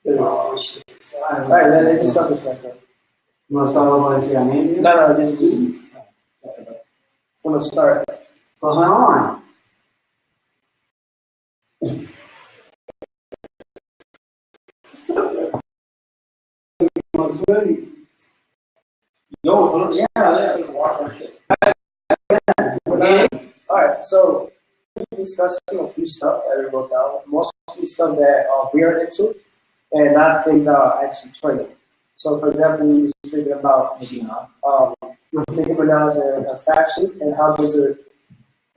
Oh, shit. Alright, let's start this back up. You want to start over and say our names? No, this is just. I'm gonna start. Well, hold on. Yo, yeah, watch our shit. Alright, so we're discussing a few stuff that we wrote down. Mostly stuff that we are into, and not things that are actually trending. So, for example, we were speaking about Nicki Minaj and fashion, and how does it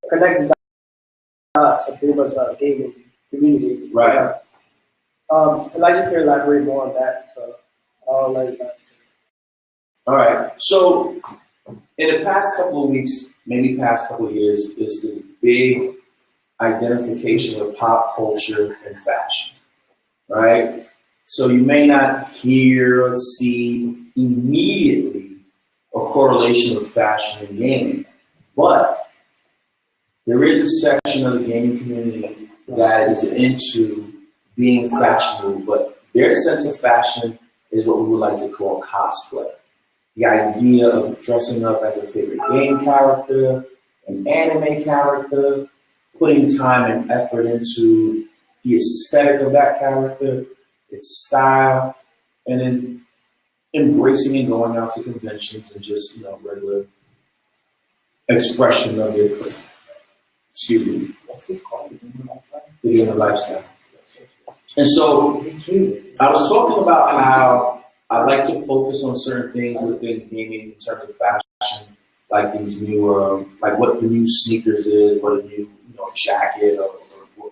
connect the dots of pretty much gaming community. Right. I'd like to elaborate more on that. So, I'll let you know. All right. So, in the past couple of weeks, maybe past couple of years, is this big identification of pop culture and fashion, right? So you may not hear or see immediately a correlation of fashion and gaming, but there is a section of the gaming community that is into being fashionable, but their sense of fashion is what we would like to call cosplay. The idea of dressing up as a favorite game character, an anime character, putting time and effort into the aesthetic of that character, its style, and then embracing and going out to conventions and just, regular expression of your, What's this called? the human lifestyle. And so I was talking about how I like to focus on certain things within gaming in terms of fashion, like these new, like what the new sneakers is, what a new, jacket, or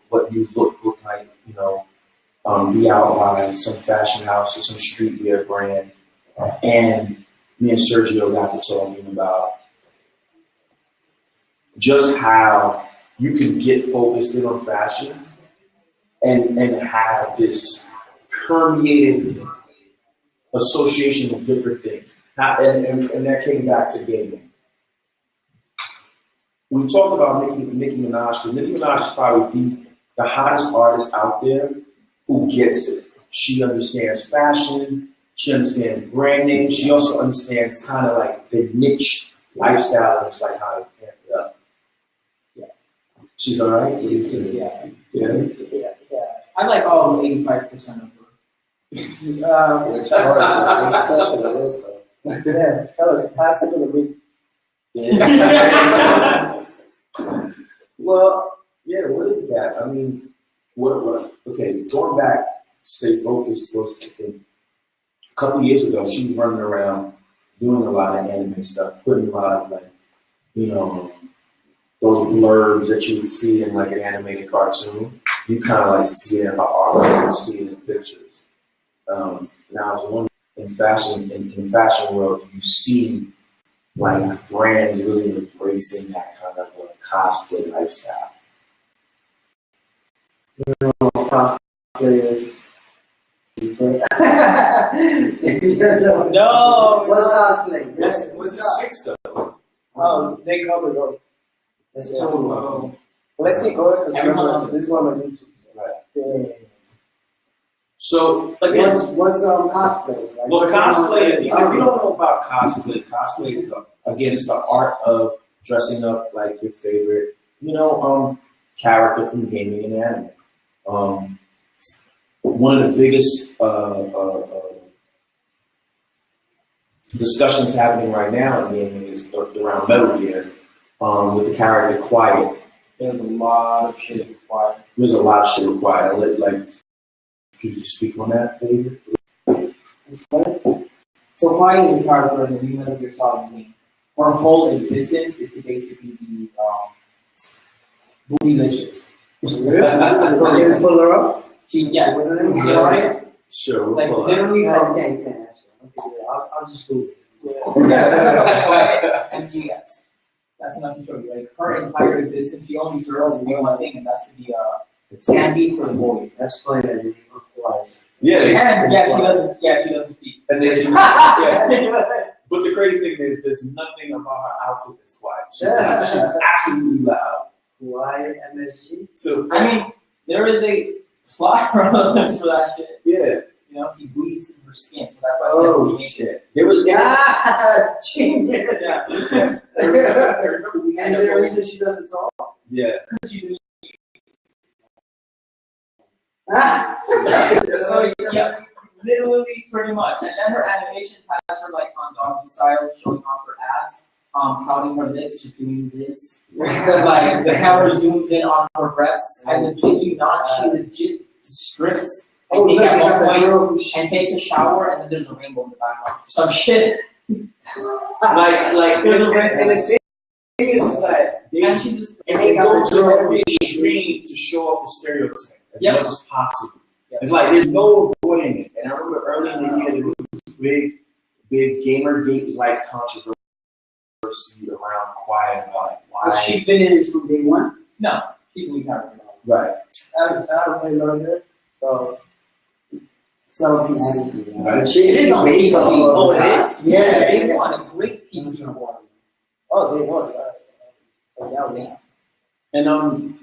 what new look might, be out by some fashion house or some streetwear brand. And me and Sergio got to talking about just how you can get focused in on fashion and have this permeated association with different things. And that came back to gaming. We talked about Nicki Minaj, because Nicki Minaj is probably the hottest artist out there who gets it. She understands fashion, she understands brand names, she also understands kind of like the niche lifestyle, and it's like how to amp it up. Yeah. She's all right? Yeah. I like all 85% of her. Which part? The stuff and the real stuff. Yeah, tell us, pass it to the week. Well, yeah, what is that? I mean, what okay, going back, stay focused for a second. A couple years ago, she was running around doing a lot of anime stuff, putting a lot of those blurbs that you would see in like an animated cartoon. You kind of like see it in her art, you see it in pictures. Now, I was wondering, in fashion world, you see like brands really embracing that kind of cosplay lifestyle. Cosplay is. No. What's cosplay? What's the six stuff? They covered up. That's So let's get going. Everyone- This is one on YouTube. Right. Yeah. So again, What's cosplay? Like, well, cosplay. If you don't know about cosplay is it's the art of dressing up like your favorite, character from gaming and anime. One of the biggest discussions happening right now in gaming is around Metal Gear, with the character Quiet. There's a lot of shit required. There's a lot of shit required. Could you speak on that, David? So Quiet is a character in the new Metal Gear Solid game. Her whole existence is to basically be bootylicious. So they pull her up? Yeah. With her name Quiet? Sure. Like we'll literally You from can't actually. Okay, I'll just do it. MGS. That's enough to show you. Like her entire existence, she only serves to do one thing, and that's to be candy for the boys. That's funny that you Quiet. Yeah. And she doesn't speak. And then, yeah. But the crazy thing is, there's nothing about her outfit that's quiet. She's absolutely loud. Quiet MSG? So I mean, there is a plot relevance for that shit. yeah. Oh, shit. There was Yeah, genius. Yeah. I remember we had Is there a reason she doesn't talk? Yeah. So, yeah, literally, pretty much. And then her animation has her like on doggy style, showing off her ass, pouting her lips, just doing this. Like the camera zooms in on her breasts. I legit do not. She legit strips. I think at one point and takes a shower, and then there's a rainbow in the background. Some shit. like there's a and the thing is that And she's just they go to every extreme to show off the stereotype as much as possible. Yep. It's like there's no avoiding it. And I remember early in the year there was this big Gamergate like controversy around Quiet about it. Why? But she's been in this from day one. no, she's a lead character. Right. I don't really know that. So, some pieces. Right. It is on PC. based Oh, off it of is? Yeah. They won a great PC award. Oh, they won. Yeah. And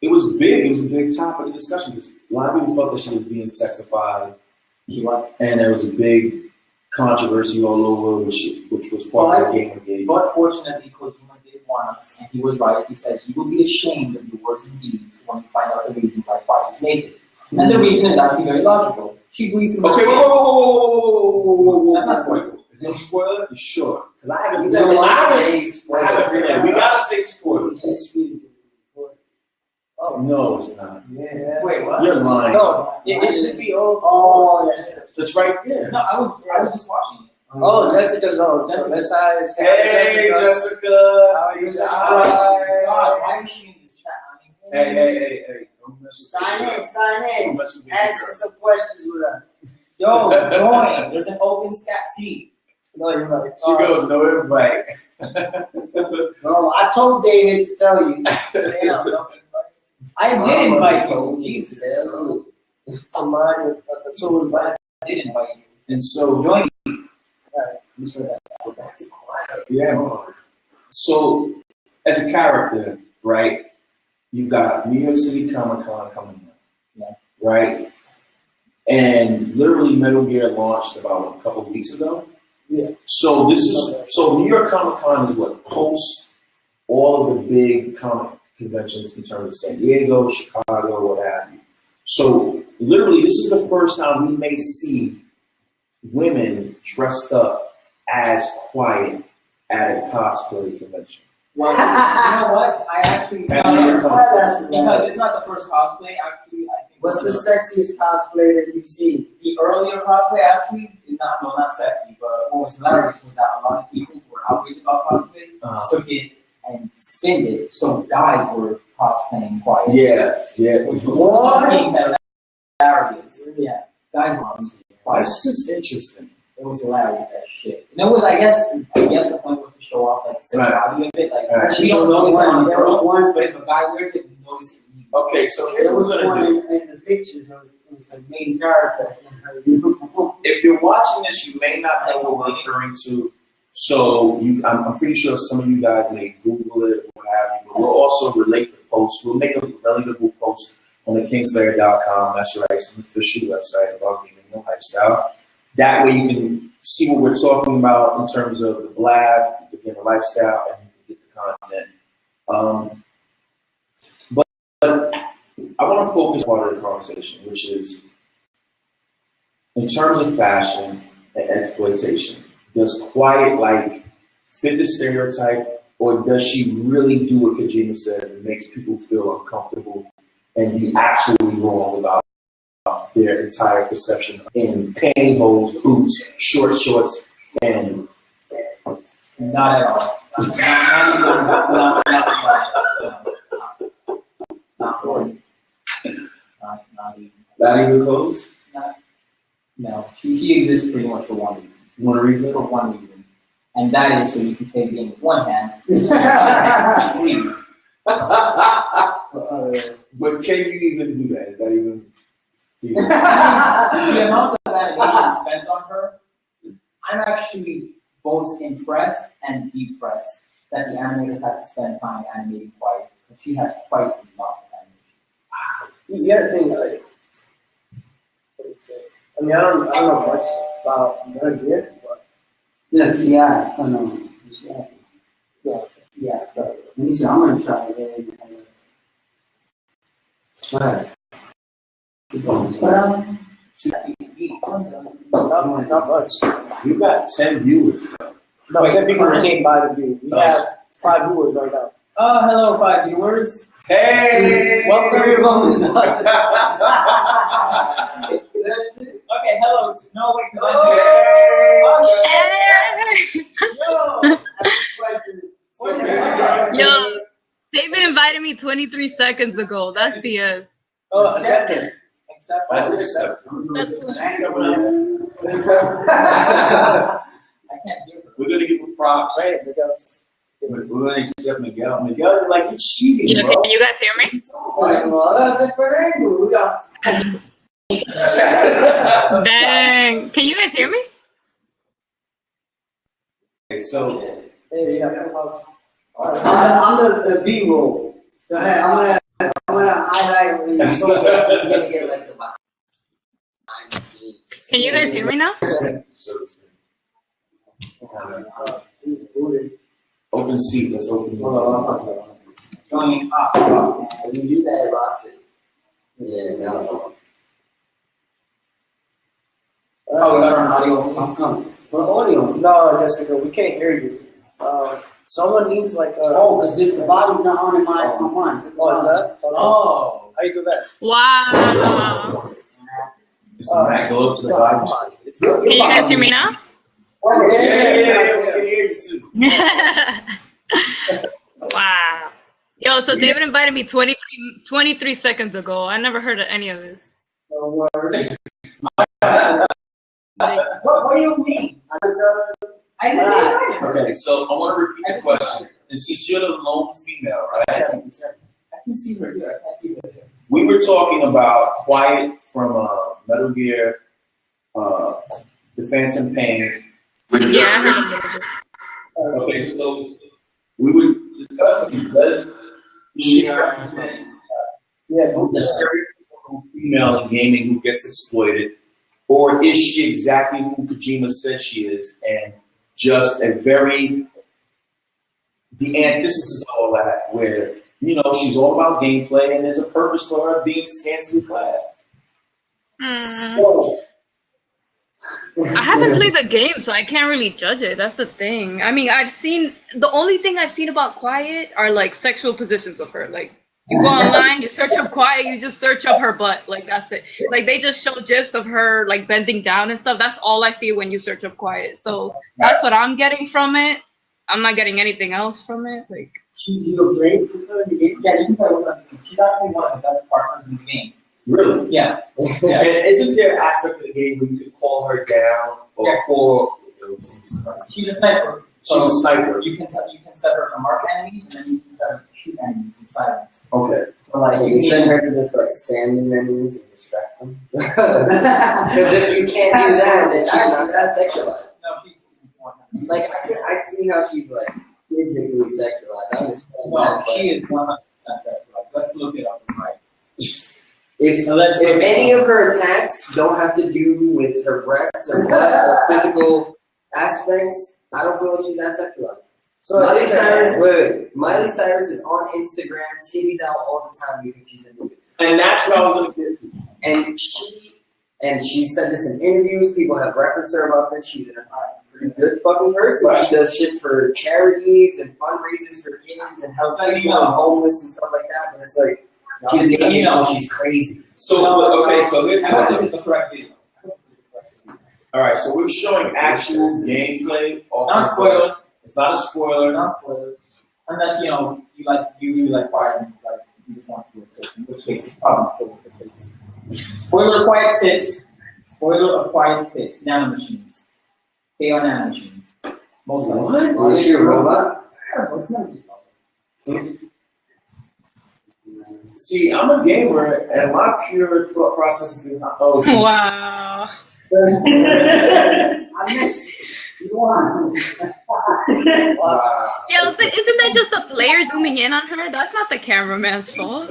it was big. It was a big topic of discussion because a lot of people felt that she was being sexified, She was. and there was a big controversy all over, which was part of the Gamergate. But fortunately, Kojima did warn us, and he was right. He said, "You will be ashamed of your words and deeds when you find out the reason why Quiet is naked." And the reason is actually very logical. She agrees to Okay, whoa. That's not spoiler. Is there a spoiler? You sure? Because I haven't. You don't want to say I spoiler. haven't. We gotta say spoiler. Oh, No, it's not. Yeah. Wait, what? You're lying. no, it should be all. Oh, that's It's right there. No, I was just watching it. Oh, Jessica's on. That's how it's. Hey, Jessica. How are you, Jessica? God, why is she in this chat? I mean, Hey. Don't mess with Sign baby in, girl. sign Don't in. mess with baby Answer girl. some questions with us. Yo, join. There's an open scat seat. No, you're right. She goes, no invite. No, I told David to tell you. Damn, no. I did invite you. Jesus. To mine, to invite. I did invite you. And so, Join me. so back to Quiet. Yeah. So, as a character, right, you've got New York City Comic Con coming up. Yeah. Right? And literally Metal Gear launched about a couple of weeks ago. Yeah. So New York Comic Con is what post all of the big comic conventions in terms of San Diego, Chicago, what have you. So literally this is the first time we may see women dressed up as Quiet at a cosplay convention. Well, you know what? I actually because it's not the first cosplay. Actually, I think What's the sexiest cosplay that you've seen? the earlier cosplay actually is not sexy. But what was hilarious was that a lot of people who were outraged about cosplay took it and spinned it, so guys were cosplaying Quiet. Yeah. Which was What? fucking hilarious. Yeah, guys were on Quiet. That's just interesting. It was hilarious as shit. And it was, I guess the point was to show off like the sexuality of it. Like Right. we don't notice it on a There was girl, one. but if a guy wears it, we notice it. Okay, so here's There what was we're one gonna do. in the pictures. It was the main character in her uniform. If you're watching this, you may not know what we're referring to. So I'm pretty sure some of you guys may Google it or what have you, but we'll also relate the post. We'll make a relatable post on the kingslayer.com. That's right, it's an official website about gaming and lifestyle. That way you can see what we're talking about in terms of the blab, the gamer lifestyle, and you can get the content. But I want to focus part of the conversation, which is in terms of fashion and exploitation. Does Quiet fit the stereotype, or does she really do what Kojima says and makes people feel uncomfortable and be absolutely wrong about their entire perception in pantyhose, boots, short shorts, and Not at all. Not even. not even clothes? No, she exists pretty much for one reason. One reason? For one reason. And that is so you can play the game with one hand. Free. But can you even do that? Is that even feasible? The amount of animation spent on her, I'm actually both impressed and depressed that the animators had to spend time animating Quiet, because she has quite a lot of animations. You gotta think like, what do you say? I mean, I don't know much about another year. But Yes, yeah, I know. Yeah, yeah, yeah, but let me see, I'm gonna try it. Go ahead. Keep going. not much. You got 10 viewers. No, Wait, 10 people alright. came by the view. We have 5 viewers right now. Hello, 5 viewers. Hey! Welcome. Three of them is on Okay, hello. No, wait. Hey! Yo. Yo, David invited me 23 seconds ago. That's BS. Oh, accepted. Except for I accept. I can't hear her. We're gonna give him props. Right, we go. We're gonna accept Miguel. Miguel, you're like, you're cheating, Yeah, bro. can you guys hear me? We got Dang. Can you guys hear me? Okay, so Hey, we have Clubhouse. I'm the B-roll. Go ahead. I'm gonna highlight when you so he's gonna get like the behind the scenes. Can you guys hear me now? He's booted. open seat. Let's open. Joining up. When you do that, it locks it. Yeah, now it's on. Oh, we got our audio. I'm coming. What audio? No, Jessica, we can't hear you. Someone needs like a. Oh, because this the volume's not on in my on mine. Oh, is that? Hold on. Oh. How you do that? Wow. Just Mac, go up to the Come volume. on. It's Can you guys hear me now? Oh, Yeah, we can hear you too. Wow. Yo, so David invited me 23 seconds ago. I never heard of any of this. no worries. What do you mean? I didn't invite her. Okay, so I want to repeat the question. And since you're the lone female, right? I can see her here. I can't see her here. We were talking about Quiet from Metal Gear, The Phantom Pain. Yeah, I heard of it. Okay, so we were discussing, does she represent Yeah, the stereotypical female in gaming who gets exploited, or is she exactly who Kojima says she is, and just a very the antithesis of all that, where she's all about gameplay and there's a purpose for her being scantily clad. So, I haven't played the game, so I can't really judge it. That's the thing. I mean, the only thing I've seen about Quiet are like sexual positions of her. Like, you go online, you search up Quiet, you just search up her butt. Like, that's it. Like, they just show gifs of her like bending down and stuff. That's all I see when you search up Quiet. So that's what I'm getting from it. I'm not getting anything else from it. Like, Do you play with her in the game? Yeah, you can play with her. She's actually one of the best partners in the game. really? Yeah. And isn't there an aspect of the game where you can call her down or Yeah. call? She's a sniper. She's a sniper. You can set her to mark enemies, and then you can set her to shoot enemies in silence. Okay. So like So you send her to just like stand in enemies and distract them. Because if you can't do that, then she's not that sexualized. No, she's one. Like I see how she's like physically sexualized. I understand Well, that. But she is 100% sexualized. Let's look it up right. if So let's if look any it up. of her attacks don't have to do with her breasts or what or physical aspects, I don't feel like she's that sexualized. So Miley it's Cyrus, wait, Miley Cyrus is on Instagram, titties out all the time because she's a nude. And that's what I was going to get to. And she said this in interviews. People have referenced her about this. She's a pretty good fucking person. Right. She does shit for charities and fundraisers for kids and helps Like, people who are homeless and stuff like that. But it's like she's an idiot, so she's crazy. So, okay, so here's I hope this the is the correct video. All right, so we're showing actual gameplay. Non-spoiler. It's not a spoiler. Non-spoilers. Unless you really like Quiet and you just want to do a face, in which case it's probably still with the face. Spoiler of Quiet Tits. Spoiler of Quiet Tits. Nanomachines. They are nanomachines. Most likely. What? Is she a robot? Let's never do something. See, I'm a gamer, and my pure thought process is wow. I missed one. Yo, so isn't that just the player zooming in on her? That's not the cameraman's fault.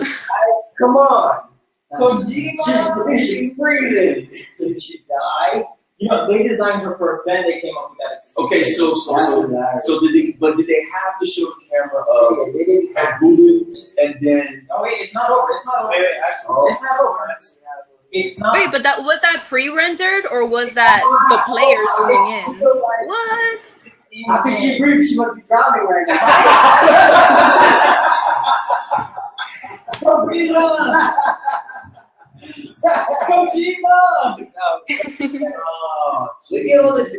Come on. Kojima. She's breathing. Did she die? You know, they designed her first, then they came up with that excuse. Okay, so did they have to show the camera of they didn't her boobs and then? Oh wait, it's not over. It's not over. Wait, actually, It's not over. It's not. Wait, but was that pre-rendered or was that the players zooming in? What? How could she breathe? She must be drowning right now. Kojima! Kojima! Look at all this.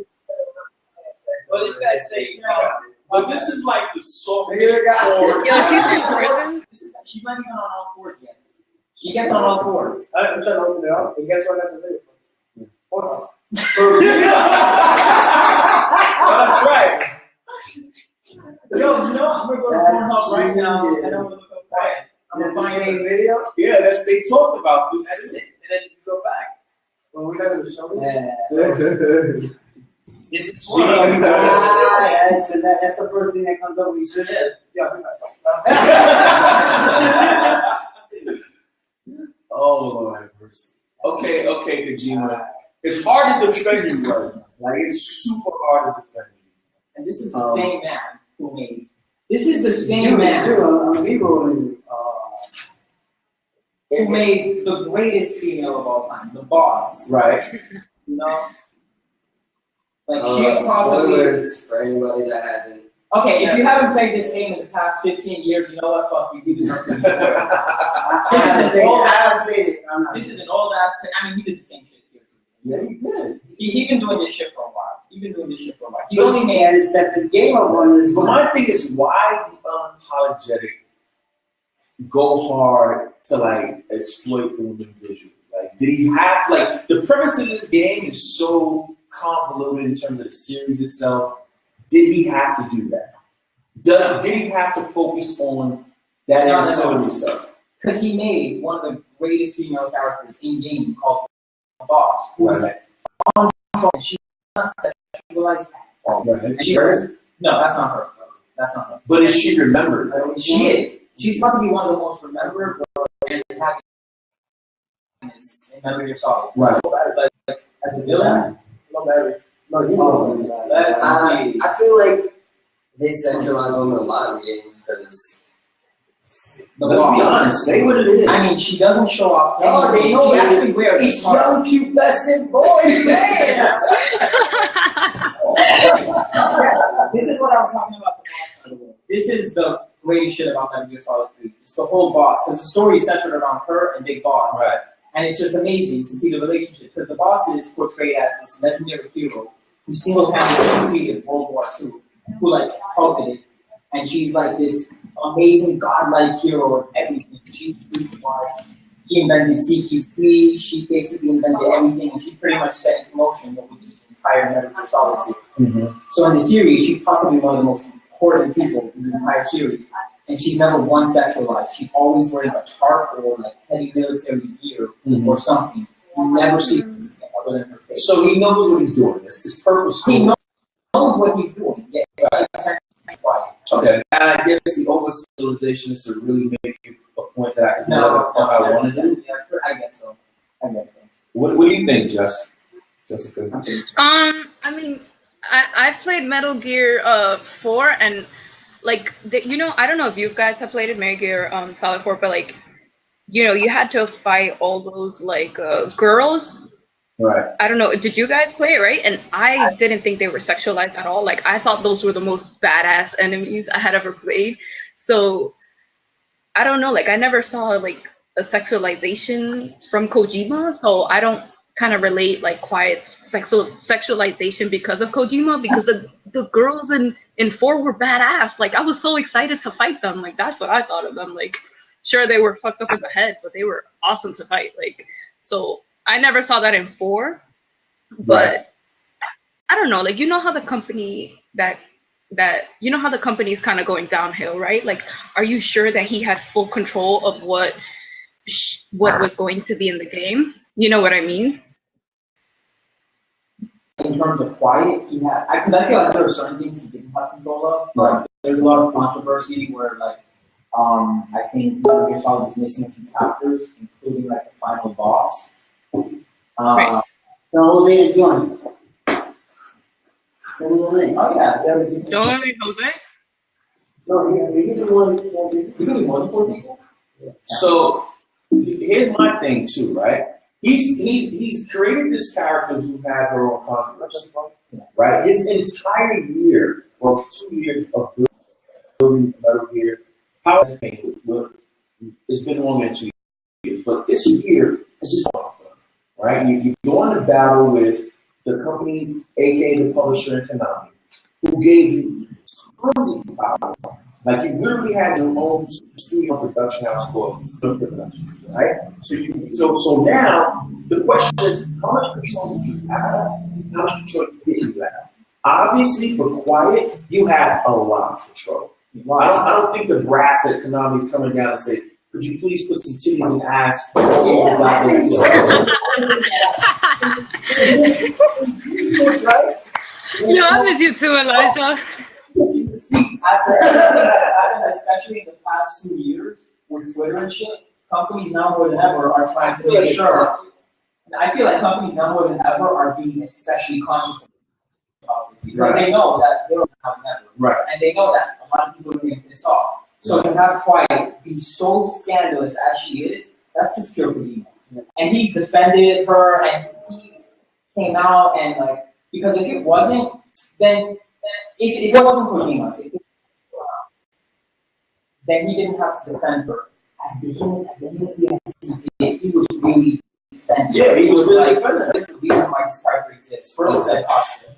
Well, this guy's saying, But this is like the softest Here we go. form. Yo, she's in prison. she's not even on all fours yet. She gets on all fours. I'm trying to open it up. And guess what I have to do? Hold on. That's right. Yo, you know, I'm gonna go to That's Pornhub right now, genius. and I'm gonna look up Quiet. I'm The gonna find same it. video? Yeah, they talked about this. That's it. And then you go back. Well, we're not going to show this. This is Jesus. That's the first thing that comes up when you search it. Yeah, we're not. Oh Lord have mercy. Okay, Kojima. It's hard to defend you, right? Like it's super hard to defend you. And this is the same man who made. This is the same man who made the greatest female of all time, the boss. Right. You know, like she's possibly. Spoilers for anybody that hasn't. Okay, if you haven't played this game in the past 15 years, you know what? Fuck you. You deserve to be spoiled. This is an old ass. I mean, he did the same shit here. Yeah, he did. He been doing this shit for a while. He only man to step his game up on this But one. my thing is, why the unapologetic go hard to like exploit the women visually? Like, did he have to, like, the premise of this game is so convoluted in terms of the series itself. Did he have to do that? Did he have to focus on that ancillary stuff? Because he made one of the greatest female characters in game called the Boss. Who's Right. on phone. She's not sexualized at all. Right. And she hers? No, that's not her. That's not her. But is she remembered? She is. She's supposed to be one of the most remembered antagonists in Metal Gear Solid. Right. Like, as a villain, No, Larry. No, you know. let's see. I feel like they sexualize women a lot in games because The Let's be Boss. honest. Say what it is. I mean, she doesn't show off. Oh, they know she it. actually wears It's a scarf. young pubescent boys, man. This is what I was talking about. The Boss. This is the greatest shit about Metal Gear Solid 3. It's the whole Boss, because the story is centered around her and Big Boss. Right. And it's just amazing to see the relationship, because the Boss is portrayed as this legendary hero who single-handedly defeated World War II, who like conquered it, and she's like this amazing godlike hero of everything. She's the reason why he invented CQC. She basically invented everything, and she pretty much set into motion what we do the entire Metal Gear Solid series. Mm-hmm. So in the series, she's possibly one of the most important people in the entire series, and she's never once sexualized. She's always wearing a tarp or like heavy military gear or something. You never see anything other than her face. So he knows what he's doing. It's purposeful. He knows what he's doing. Yeah, that's why. Okay. And I guess the over-civilization is to really make it a point that I can do whatever the fuck I want to do. Yeah, I guess so. What do you think, Jessica? I mean, I've played Metal Gear 4 and like I don't know if you guys have played it, Metal Gear Solid 4, but like you had to fight all those like girls. Right. I don't know. Did you guys play it, right? And I didn't think they were sexualized at all. Like I thought those were the most badass enemies I had ever played. So I don't know. Like I never saw like a sexualization from Kojima. So I don't kind of relate like Quiet's sexualization because of Kojima, because the girls in 4 were badass. Like I was so excited to fight them. Like that's what I thought of them. Like sure they were fucked up in the head, but they were awesome to fight. Like so I never saw that in 4, but Right. I don't know. Like how the company how the company's kind of going downhill, right? Like, are you sure that he had full control of what was going to be in the game? You know what I mean? In terms of Quiet, he had, because I feel like there are certain things he didn't have control of. Right. There's a lot of controversy where, like, I think Metal Gear Solid is missing a few chapters, including like the final boss. Right. So Jose to join. Send me the link. Oh yeah, there is. Don't worry, Jose. No, you can do more than 4 people. You can do more than 4 people. So here's my thing too, right? He's created this character who had her own controversy, right? His entire year, well, 2 years of building Metal Gear, how it's been longer than 2 years, but this year has just gone for him, right? You go into battle with the company, aka the publisher in Konami, who gave you tons of power. Like you literally had your own studio production house called Productions, right? So now the question is, how much control did you have? How much control did you have? Obviously, for Quiet, you had a lot of control. I don't think the brass at Konami is coming down and say, could you please put some titties and ass? Yeah, I think so. Right? Yeah, I miss you too, Elijah. Especially in the past 2 years with Twitter and shit, companies now more than ever are trying to make sure. And I feel like companies now more than ever are being especially conscious of this because they know that they don't have a network. Right. And they know that a lot of people are going to piss off. So to have Quiet be so scandalous as she is, that's just pure Kojima. And he's defended her and he came out and like, because if it wasn't, then if it wasn't Kojima, then he didn't have to defend her. As vehemently as he did, he was really defending. Yeah, he was really like, defending. That's the reason why this character exists. First he said positive.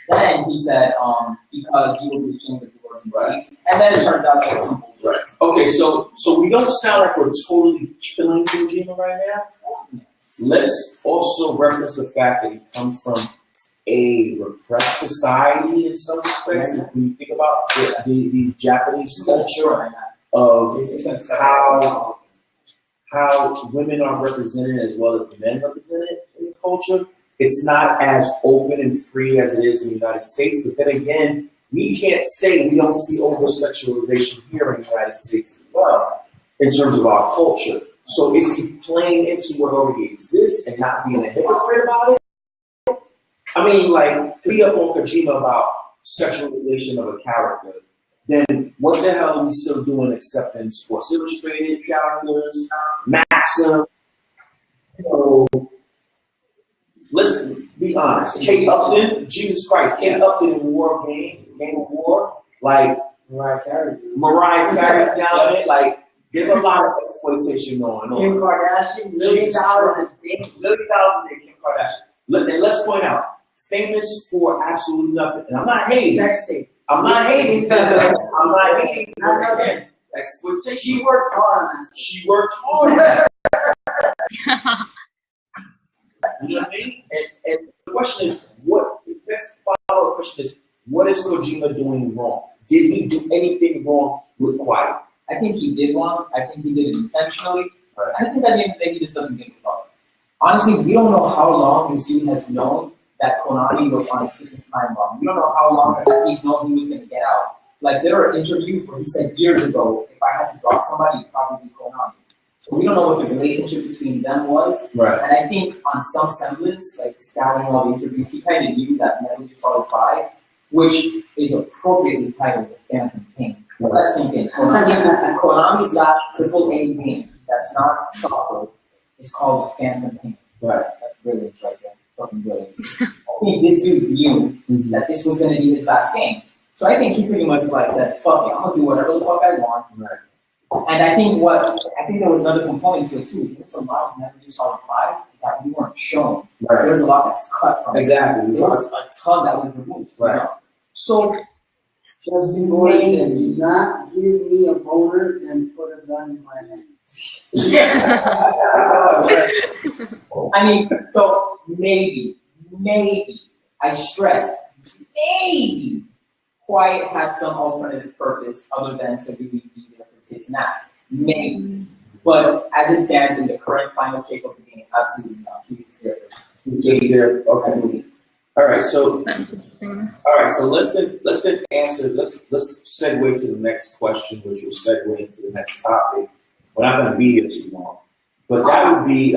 Then he said, because you will be ashamed of divorce and rights. And then it turned out like some bullshit. Right. Okay, so we don't sound like we're totally killing Kojima right now. Let's also reference the fact that he comes from a repressed society in some respects. When you think about the Japanese culture of how women are represented as well as men represented in the culture, it's not as open and free as it is in the United States. But then again, we can't say we don't see over-sexualization here in the United States as well in terms of our culture. So is he playing into what already exists and not being a hypocrite about it? I mean, like, be up on Kojima about sexualization of a character, then what the hell are we still doing accepting Sports Illustrated characters, Maxim? You know, let's be honest. Kate Upton, Jesus Christ, Kate Upton in Game of War, like Mariah Carey's down there, like there's a lot of exploitation going on. Kim Kardashian, $1 million a day. $1 million a day, Kim Kardashian. And let's point out, famous for absolutely nothing. And I'm not hating. Sex tape. I'm not hating. I'm not hating. Exploitation. She worked hard on that. She worked hard on that. You know what I mean? And the question is, the best follow-up question is, what is Kojima doing wrong? Did he do anything wrong with Quiet? I think he did wrong. I think he did it intentionally. Right. I think at the end of the day, he just doesn't give a fuck. Honestly, we don't know how long this dude has known that Konami was on a ticking time bomb. We don't know how long that he's known he was going to get out. Like, there are interviews where he said years ago, if I had to drop somebody, it'd probably be Konami. So we don't know what the relationship between them was. Right. And I think on some semblance, like scouting all the interviews, he kind of knew that Metal Gear Solid 5, which is appropriately titled The Phantom Pain. Well, that's the same thing. Konami's last AAA game that's not software is called The Phantom Pain. Right. That's brilliance right there. Fucking brilliance. I think this dude knew that this was going to be his last game. So I think he pretty much like said, fuck it, I'm going to do whatever the fuck I want. Right. And I think there was another component to it too. There's a lot of Metal Gear Solid 5 that we weren't shown. Right. There's a lot that's cut from Exactly. it. There was a ton that was removed. Right. You know? So Justin Gordon said, do not give me a boner, then put a gun in my hand. I mean, so maybe, I stress, maybe Quiet had some alternative purpose other than to really be there for tits and ass. Maybe. But as it stands in the current final shape of the game, absolutely not. He's there. He's there. Okay. All right. So let's then answer. Let's segue to the next question, which will segue into the next topic. We're not going to be here too long, but that would be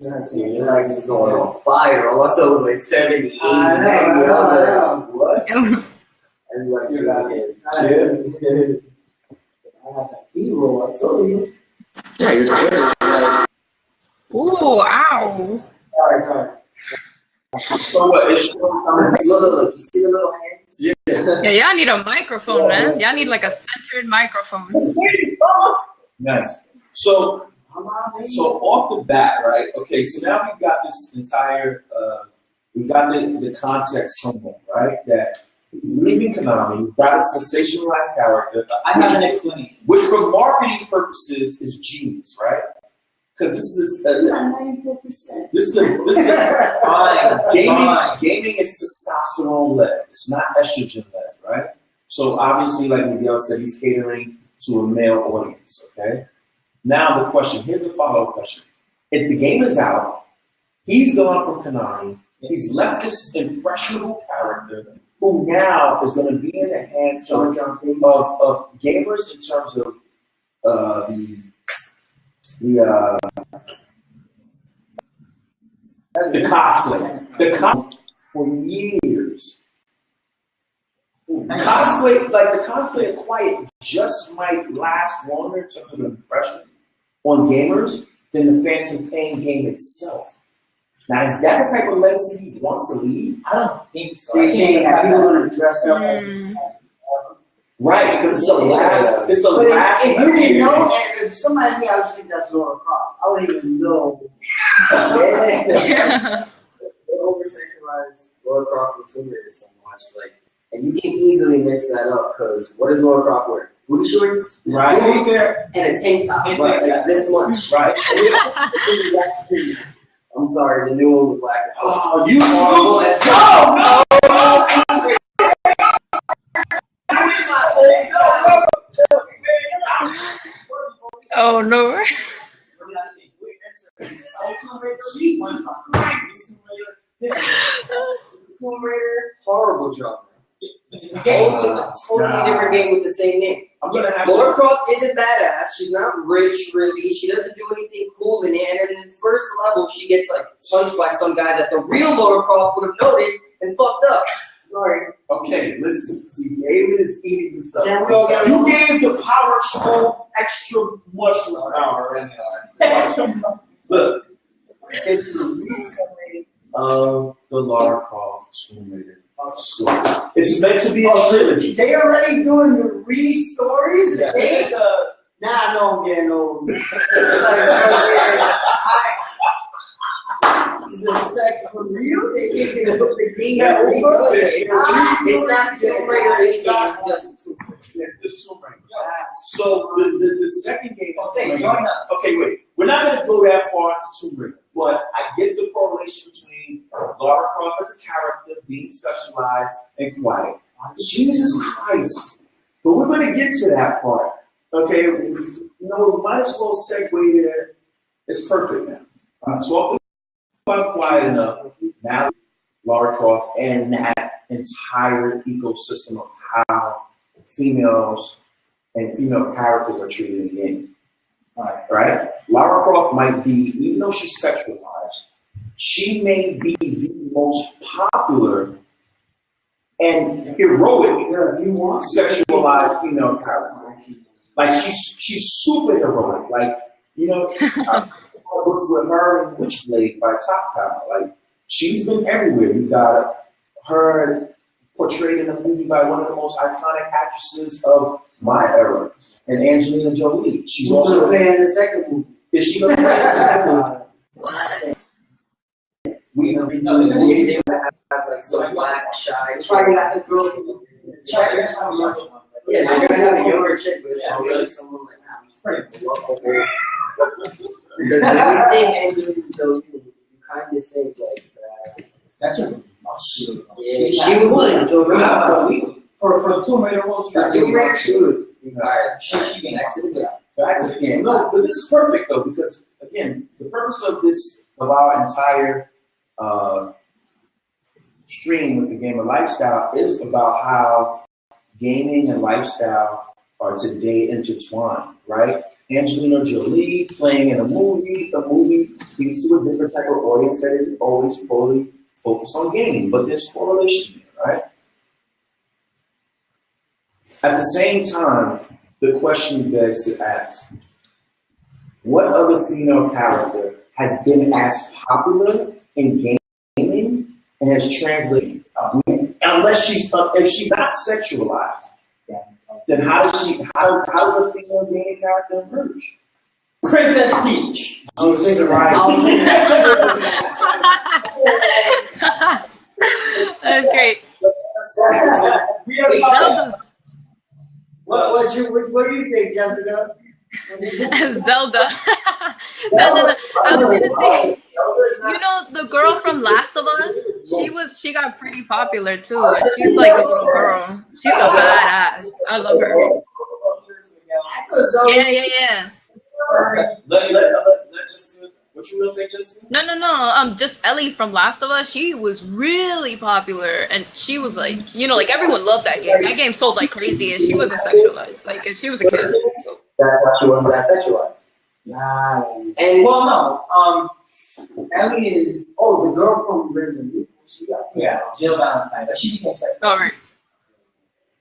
Your legs was going on fire. All I saw was like 70, 80, 90. I know. I was like, what? And like, You got it. I have that B-roll, I told you. Yeah, you're right. Ooh, ow. Sorry. So what? It's Look, you see the little hands? Yeah. Yeah, y'all need a microphone, man. Y'all need like a centered microphone. Nice. So off the bat, right? Okay, so now we've got this entire, we got the context somewhat, right? That leaving Konami, we've got a sensationalized character. I have an explanation. Which for marketing purposes is genius, right? Because this is 94%. this is Fine. gaming is testosterone led. It's not estrogen led, right? So obviously, like Miguel said, he's catering to a male audience. Okay. Now the question. Here's the follow-up question. If the game is out, he's gone from Konami. He's left this impressionable character who now is going to be in the hands of gamers in terms of the cosplay. The cosplay for years. The cosplay of Quiet just might last longer in terms of impression on gamers than the Phantom Pain game itself. Now, is that the type of legacy he wants to leave? I don't think so. So you're saying that people are going to dress up as Right, because it's the last. It's the But last. if you didn't know, if somebody knew, I would think that's Laura Croft. I wouldn't even know. Yeah. Yeah. They over-sexualize Laura Croft and Tomb Raider so much, like, and you can easily mix that up, because what does Laura Croft wear? Booty shorts, Right. boots, and a tank top, Right. like this much. Right. I'm sorry, the new one was black. Oh, you Oh, no! Oh no. Tomb Raider, horrible genre. Game. Totally different game with the same name. I'm gonna have Laura to. Croft isn't badass. She's not rich, really. She doesn't do anything cool in it. And then in the first level, she gets like punched by some guy that the real Laura Croft would have noticed and fucked up. Sorry. Okay, listen. See, David is eating himself. Yeah, we all got You gave the Power Troll extra mushroom power right now. Look, it's the retelling of the Lara Croft Tomb Raider story. It's meant to be a trilogy. They already doing the re-stories? Yeah. Nah, I know I'm getting old. The second for real? They think they put the game out really good. It's not Tomb Raider. It's just Tomb Raider. Yeah, it's Tomb Raider. So the second game is Okay, join us. Okay, wait. We're not going to go that far into Tomb Raider, but I get the correlation between Lara Croft as a character being sexualized and quiet. Jesus Christ. But we're going to get to that part. Okay? You know, we might as well segue there. It's perfect now. I've talked about quiet enough. Now, Lara Croft and that entire ecosystem of how females and female characters are treated in the game. Right? Lara Croft might be, even though she's sexualized, she may be the most popular and heroic sexualized female character. Like she's super heroic. Like, you know, books with her and Witchblade by Top Power. Like, she's been everywhere. You got her portrayed in a movie by one of the most iconic actresses of my era, and Angelina Jolie. She's also playing the second movie. Is she going to play the second movie? We They would have like some black shy. That's why you got the girl from the Yeah, they're gonna have a younger chick, but it's not really someone like that. It's pretty lovable. Because when you think Angelina Jolie, you kind of think like that. That's a Yeah, she was like for Tomb Raider World. for Tomb Raider, she was alright. She came Back to the game. back to the game. No, but this is perfect though, because again, the purpose of our entire stream with the game of lifestyle is about how gaming and lifestyle are today intertwined, right? Angelina Jolie playing in a movie. The movie speaks to a different type of audience that is always fully focused on gaming, but there's correlation there, right? At the same time, the question begs to ask, what other female character has been as popular in gaming and has translated? Unless if she's not sexualized, then how does a female gaming character emerge? Princess Peach. Jesus Christ. That's great. We are talking. Zelda. What do you think, Jessica? Zelda. Zelda. I was gonna say, you know, the girl from Last of Us. She got pretty popular too, and she's like a little girl. She's a badass. I love her. Yeah. What you gonna say, Jessica? No. Just Ellie from Last of Us. She was really popular, and she was like, you know, like everyone loved that game. That game sold like crazy, and she wasn't sexualized. Like, and she was a kid. So. That's why she wasn't that sexualized. Nice. And Well, no. Ellie is Oh, the girl from Resident Evil. She got Jill Valentine, but she became sexual. All right.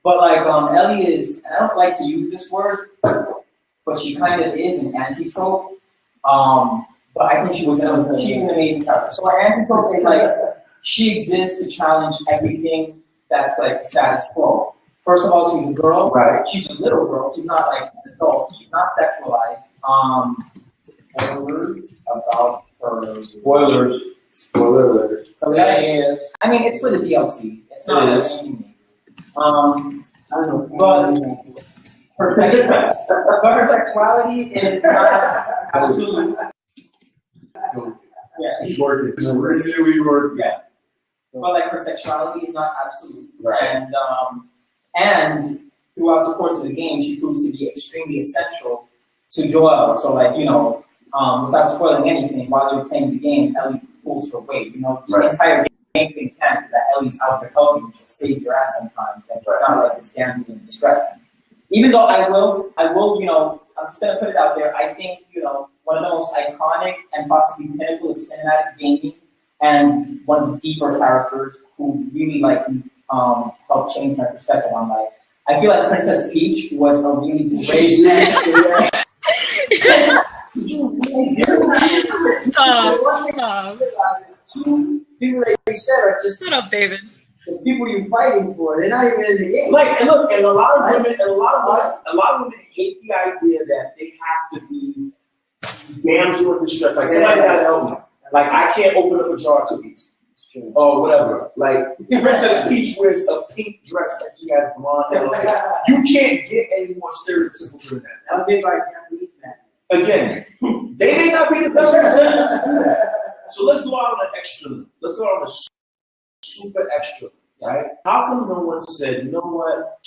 But like Ellie is, and I don't like to use this word, but she kind of is an anti-trope. But I think she's an amazing character. So her anti-trope is like she exists to challenge everything that's like status quo. First of all, she's a girl. Right. She's a little girl. She's not like an adult. She's not sexualized. Spoilers about her. Spoiler alert. So that is, I mean, it's for the DLC. It's not It is. anything major. I don't know. But her sexuality is not absolute. Yeah. It's working. It's really working. Yeah. But like her sexuality is not absolute. Right. And throughout the course of the game, she proves to be extremely essential to Joel. So like, you know, without spoiling anything, while they're playing the game, Ellie pulls her weight. You know, the Right. entire game thing can that Ellie's out there helping you. She'll save your ass sometimes, and she's not like this damsel in distress. Even though I will, you know, I'm just gonna put it out there. I think, you know, one of the most iconic and possibly pinnacle of cinematic gaming, and one of the deeper characters who really like helped change my perspective on life. I feel like Princess Peach was a really great. Stop. Two people that you said are just Shut up, David. the people you're fighting for. They're not even in the game. Like, and look, and a lot of women hate the idea that they have to be damsel in distress. Like, somebody gotta help me. Like, I can't open up a jar of cookies. Or whatever. Like, Princess Peach wears a pink dress and she has blonde hair. You can't get any more stereotypical than that. That was made by a Japanese man. Again, they may not be the best representatives to do that. So let's go out on an extra. Let's go out on a super extra, right? How come no one said, you know what?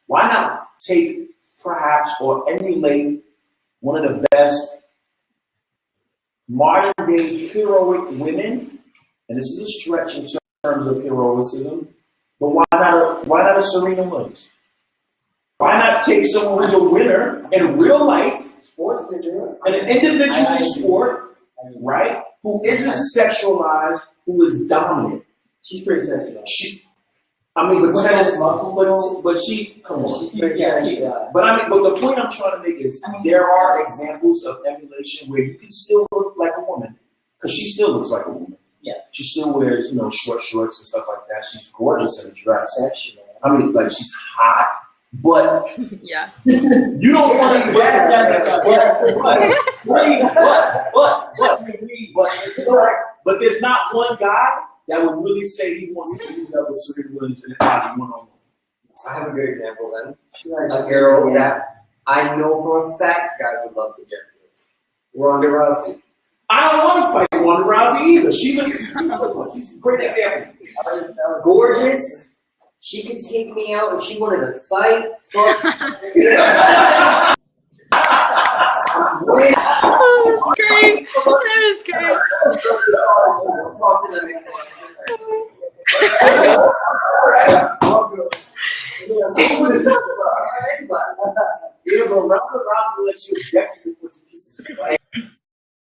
Why not take perhaps or emulate one of the best modern day heroic women? And this is a stretch in terms of heroism, but why not a Serena Williams? Why not take someone who's a winner in real life, Sports did it. in an individual sport, right? Who isn't sexualized, who is dominant. She's pretty sexual. But tennis muscle, but she, come on. She's pretty sexual. But the point I'm trying to make is there are examples of emulation where you can still look like a woman, because she still looks like a woman. Yes. She still wears, you know, short shorts and stuff like that. She's gorgeous in a dress. Sexual. Like she's hot, but Yeah. you don't want to. But there's not one guy that would really say he wants to meet up with Serena Williams in a body one-on-one. I have a good example then. A girl that I know for a fact guys would love to get to. Ronda Rousey. I don't want to fight Ronda Rousey either. She's a great example. Gorgeous. She could take me out if she wanted to fight. Fuck. Great. That is great. Yeah, but Ronda Rousey, like, she was decades pieces.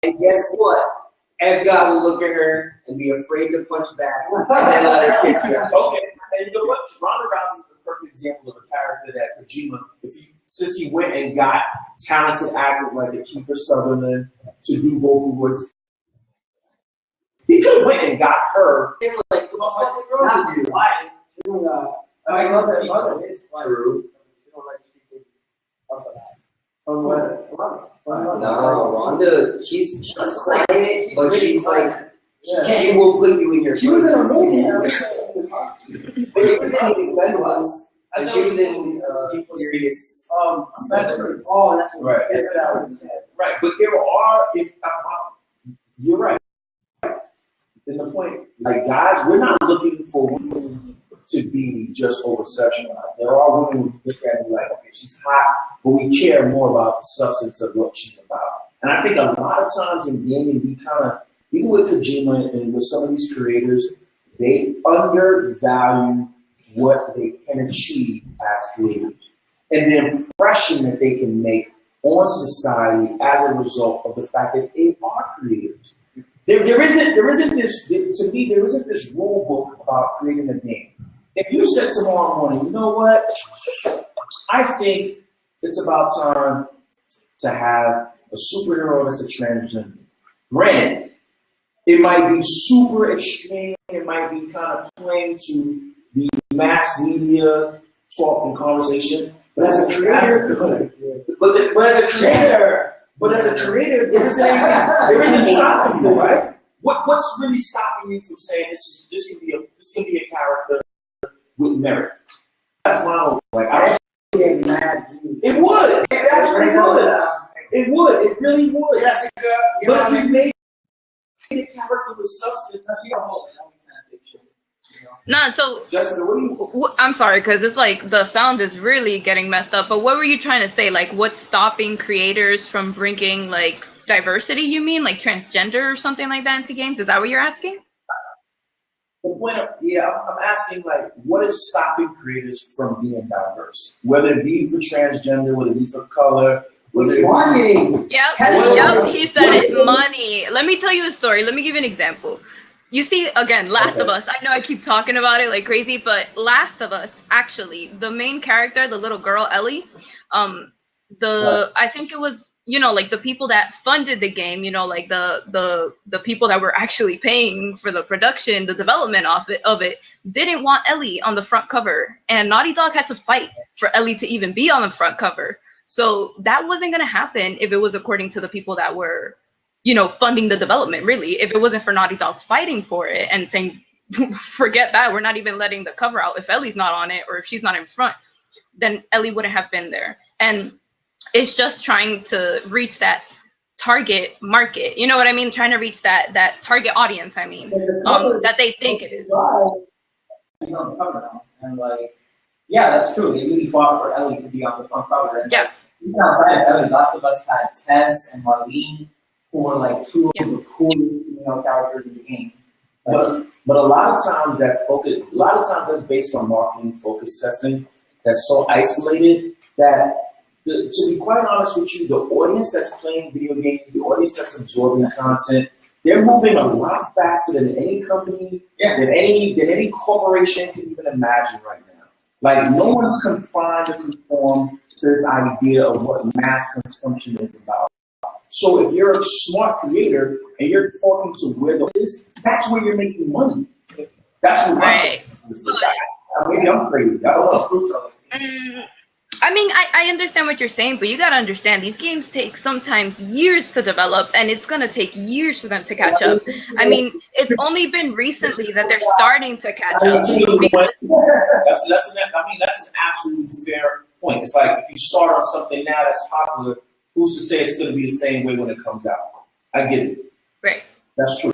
And guess what? Edgar will look at her and be afraid to punch back and then let her kiss you. Okay, and you know what? Ronda Rousey is the perfect example of a character that Kojima, since he went and got talented actors like Kiefer Sutherland to do vocal voices, he could have went and got her. They were like, what the fuck is wrong with you? Why? My mother is white. True. She don't like speaking of that. From what? No, Rhonda, she's quiet, but she's like, Yeah. she will put you in your She was in a place. movie. But she was in Expendables, and she was in Furious. Oh, that's what. Right. Yeah, that was it. Right, but there are, you're right. And the point, like guys, we're not looking for women to be just over sexualized. There are women who look at me like, okay, she's hot, but we care more about the substance of what she's about. And I think a lot of times in gaming, we kind of, even with Kojima and with some of these creators, they undervalue what they can achieve as creators and the impression that they can make on society as a result of the fact that they are creators. There isn't this, to me, there isn't this rule book about creating a game. If you said tomorrow morning, you know what, I think it's about time to have a superhero that's a transgender. Granted, it might be super extreme, it might be kind of playing to the mass media talk and conversation, but as a creator, but as a creator, there isn't stopping you, right? What's really stopping you from saying this can be a character with merit? That's my own. Like I Get mad. it would. It actually would. It would. It really would. Jessica, you know But what I if mean? you made a character with substance, now you don't hold it. Nah, so Jessica, what do you? I'm sorry, because it's like the sound is really getting messed up. But what were you trying to say? Like, what's stopping creators from bringing like diversity? You mean like transgender or something like that into games? Is that what you're asking? The point of, I'm asking like, what is stopping creators from being diverse? Whether it be for transgender, whether it be for color, whether it It's be marketing. Yep, he said it. Money. Let me tell you a story. Let me give you an example. You see, again, Last of Us. I know I keep talking about it like crazy, but Last of Us, actually, the main character, the little girl, Ellie, I think it was, like the people that funded the game, like the people that were actually paying for the production, the development of it, didn't want Ellie on the front cover. And Naughty Dog had to fight for Ellie to even be on the front cover. So that wasn't going to happen if it was according to the people that were funding the development, really. If it wasn't for Naughty Dog fighting for it and saying, forget that, we're not even letting the cover out. If Ellie's not on it or if she's not in front, then Ellie wouldn't have been there. And it's just trying to reach that target market. You know what I mean? Trying to reach that target audience, that they think it is. He's on the cover now. And yeah, that's true. They really fought for Ellie to be on the front cover. And yeah. Even outside of Ellie, Last of Us had Tess and Marlene, who are two of the coolest female characters in the game. But a lot of times that's based on marketing focus testing. That's so isolated that, to be quite honest with you, the audience that's playing video games, the audience that's absorbing content, they're moving a lot faster than any company, than any corporation can even imagine right now. Like no one's confined to conform to this idea of what mass consumption is about. So if you're a smart creator and you're talking to where the is, that's where you're making money. That's what right. Maybe I'm crazy. I don't know. I understand what you're saying, but you gotta understand these games take sometimes years to develop, and it's gonna take years for them to catch up. It's only been recently that they're starting to catch up. That's an absolutely fair point. It's like if you start on something now that's popular, who's to say it's going to be the same way when it comes out? I get it. Right. That's true.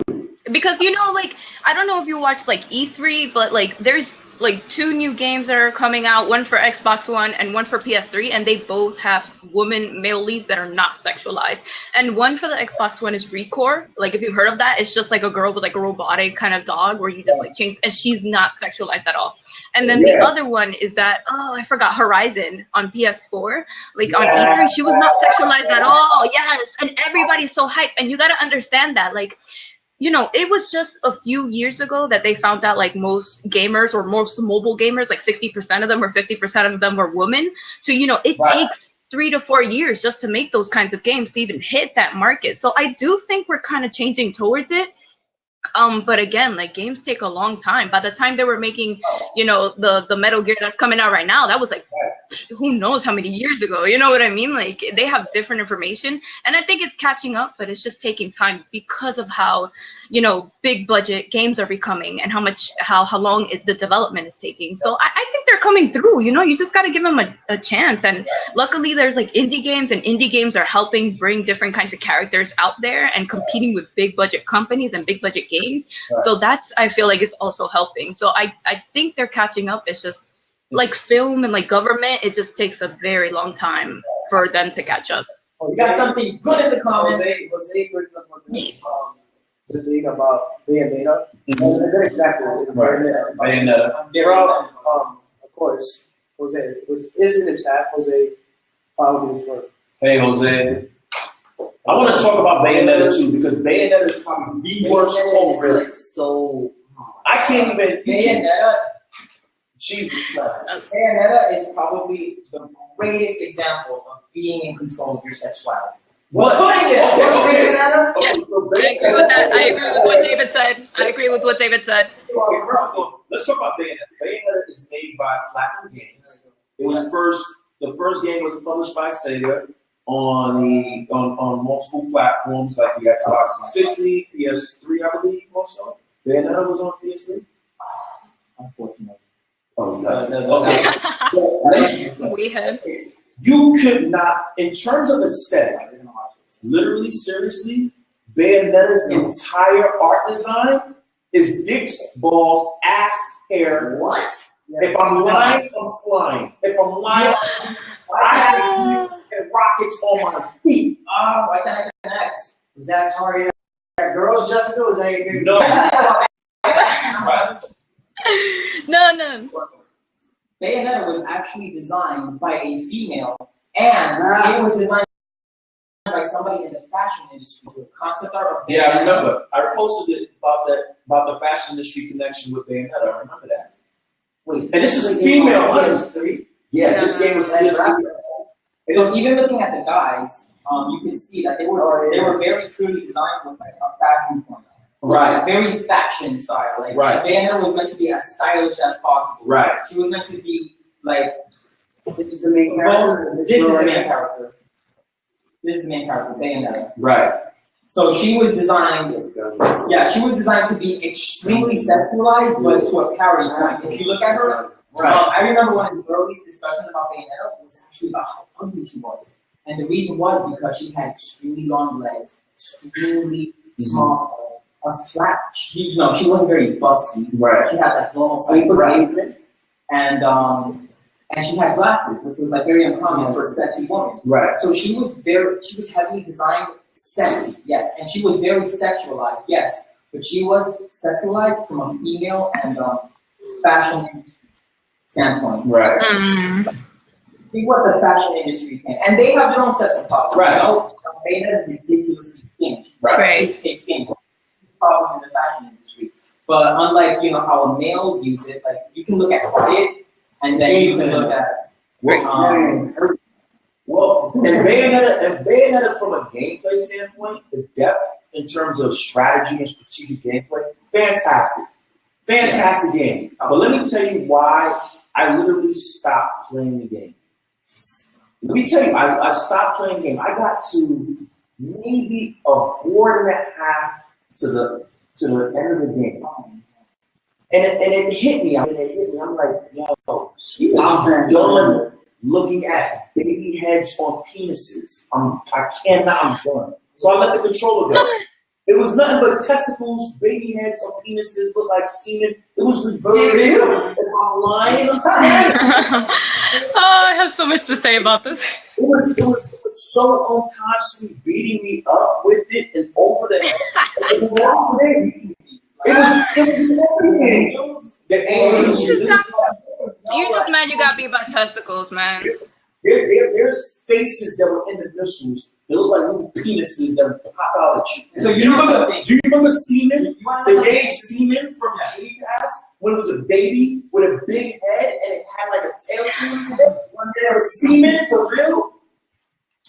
because like I don't know if you watch like E3, but like there's like 2 new games that are coming out, one for Xbox One and one for PS3, and they both have woman male leads that are not sexualized. And one for the Xbox One is Recore. Like if you've heard of that, it's just like a girl with like a robotic kind of dog where you just like change, and she's not sexualized at all. And then the other one is that, I forgot, Horizon on PS4. Like on E3, she was not sexualized at all. Yes, and everybody's so hyped. And you gotta understand that, like, it was just a few years ago that they found out like most gamers or most mobile gamers, like 60% of them or 50% of them were women. So, it takes 3 to 4 years just to make those kinds of games to even hit that market. So I do think we're kind of changing towards it. But again, like games take a long time. By the time they were making, the Metal Gear that's coming out right now, that was like, who knows how many years ago, you know what I mean? Like they have different information, and I think it's catching up, but it's just taking time because of how, big budget games are becoming and how long the development is taking. So I think they're coming through, you just got to give them a chance. And luckily there's like indie games, and indie games are helping bring different kinds of characters out there and competing with big budget companies and big budget games. So that's, I feel like, it's also helping. So I think they're catching up. It's just like film and like government, it just takes a very long time for them to catch up. We got something good in the comments. Jose brings up the thing about Bayonetta. That's a good example. Bayonetta. Of course, Jose, which is in the chat. Jose, follow me for. Hey, Jose. I want to talk about Bayonetta too, because Bayonetta is probably the worst culprit. Like so. I can't even. Bayonetta. Jesus Christ. Bayonetta is probably the greatest example of being in control of your sexuality. What? Okay. Yes, So I agree with that. I agree with what David said. Okay, first of all, let's talk about Bayonetta. Bayonetta is made by Platinum Games. It was the first game was published by Sega on multiple platforms like the Xbox 360, PS3, I believe, also. Bayonetta was on PS3. Unfortunately. Oh, no. Okay. We had. You could not, in terms of aesthetic, literally, seriously, Bayonetta's entire art design is dicks, balls, ass, hair. What? If I'm lying, I'm flying. If I'm lying, I have rockets on my feet. Oh, I can't connect. Is that targeted at girls, Jessica? Or is that your No. No. Bayonetta was actually designed by a female, and it was designed by somebody in the fashion industry. The concept art of Bayonetta. Yeah, I remember. I posted it about the fashion industry connection with Bayonetta. I remember that. Wait, And this is a female. PS3? Yeah, this game was PS3. So even looking at the guides, you can see that they were very clearly designed with like a fashion point. Right. Very fashion style. Like Right. Bayonetta was meant to be as stylish as possible. Right. She was meant to be like This is the main character. this is the main character. This is the main character, Bayonetta. Right. So she was designed to be extremely sexualized, but to a parody point. If you look at her, I remember one of the earliest discussions about Bayonetta was actually about how ugly she was. And the reason was because she had extremely long legs, extremely small, flat. She wasn't very busty. Right. She had like normal size legs, and she had glasses, which was like very uncommon for a sexy woman. Right. So she was heavily designed sexy, yes, and she was very sexualized, yes, but she was sexualized from a female and fashion standpoint. Right. See what the fashion industry can, and they have their own sets of problems. Right. You know, Bayonetta is ridiculously skinny. Right. They skinny. Problem in the fashion industry, but unlike how a male views it, like you can look at Quiet, and then you can look at Well, and Bayonetta from a gameplay standpoint, the depth in terms of strategy and strategic gameplay, fantastic game. But let me tell you why I literally stopped playing the game. Let me tell you, I stopped playing the game. I got to maybe a board and a half to the end of the game. And it hit me. I'm like, yo, I'm done looking at baby heads on penises. I'm done. So I let the controller go. It was nothing but testicles, baby heads, or penises look like semen. It was ridiculous. If I'm lying, Oh, I have so much to say about this. it was so unconsciously beating me up with it and over the head. It was everything. The angels. You just mad you got beat by testicles, man. There's faces that were in the missiles. They look like little penises that would pop out at you. So you remember? Do you remember semen? They The gave semen from the G pass when it was a baby with a big head and it had like a tail to it. When there was semen for real.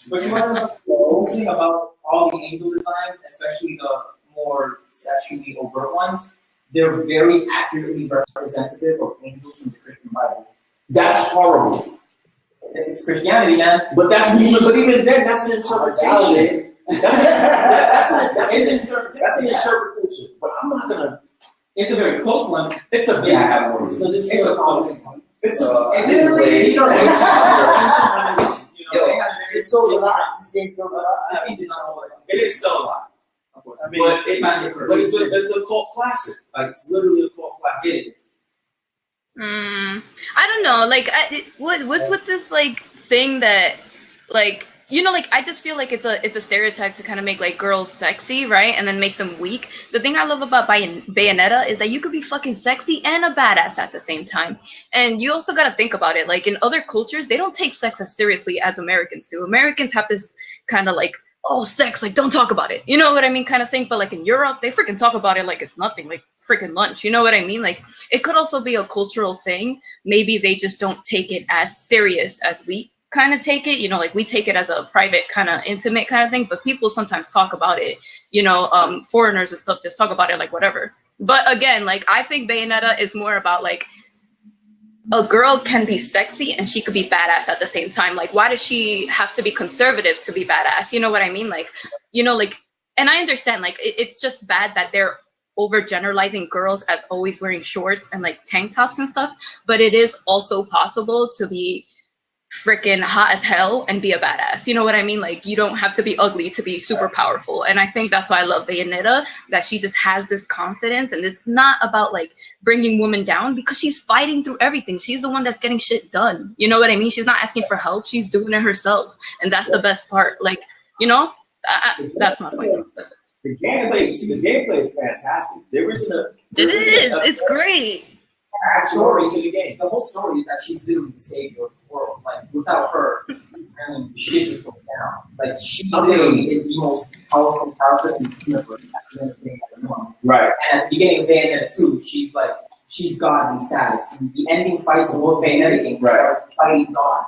But you want to know the whole thing about all the angel designs, especially the more sexually overt ones, they're very accurately representative of angels from the Christian Bible. That's horrible. It's Christianity, man. But even then, that's an interpretation. That's an interpretation. But I'm not gonna. It's a very close one. It's a bad one. So this It's is a a close common one. It's a. These are ancient remedies. You know, they had a very It's so a lot. This game so a lot. This game did not hold it. It is so a lot. I mean, But it's a cult classic. Like it's literally a cult classic. It is. I don't know. Like, what's with this like thing that, like, you know, like I just feel like it's a stereotype to kind of make like girls sexy, right, and then make them weak. The thing I love about Bayonetta is that you could be fucking sexy and a badass at the same time. And you also got to think about it. Like in other cultures, they don't take sex as seriously as Americans do. Americans have this kind of like, oh, sex, like don't talk about it. You know what I mean, kind of thing. But like in Europe, they freaking talk about it like it's nothing, like freaking lunch. You know what I mean? Like it could also be a cultural thing. Maybe they just don't take it as serious as we kind of take it. You know, like we take it as a private kind of intimate kind of thing. But people sometimes talk about it. You know, foreigners and stuff just talk about it like whatever. But again, like I think Bayonetta is more about like a girl can be sexy and she could be badass at the same time. Like, why does she have to be conservative to be badass? You know what I mean? Like, you know, like, and I understand, like, it's just bad that they're overgeneralizing girls as always wearing shorts and like tank tops and stuff. But it is also possible to be freaking hot as hell and be a badass. You know what I mean? Like, you don't have to be ugly to be super powerful. And I think that's why I love Bayonetta, that she just has this confidence, and it's not about like bringing women down because she's fighting through everything. She's the one that's getting shit done. You know what I mean? She's not asking for help. She's doing it herself. And that's the best part. Like, you know, that's my point. That's it. The gameplay is fantastic. There isn't a. It's great. Story to the game. The whole story is that she's literally the savior of the world. Like without her, I mean, shit just goes down. Like she literally is the most powerful character in the universe at the end of the day. Right. And at the beginning of Bayonetta 2, she's godly status. And the ending fights of both Bayonetta games are fighting gods.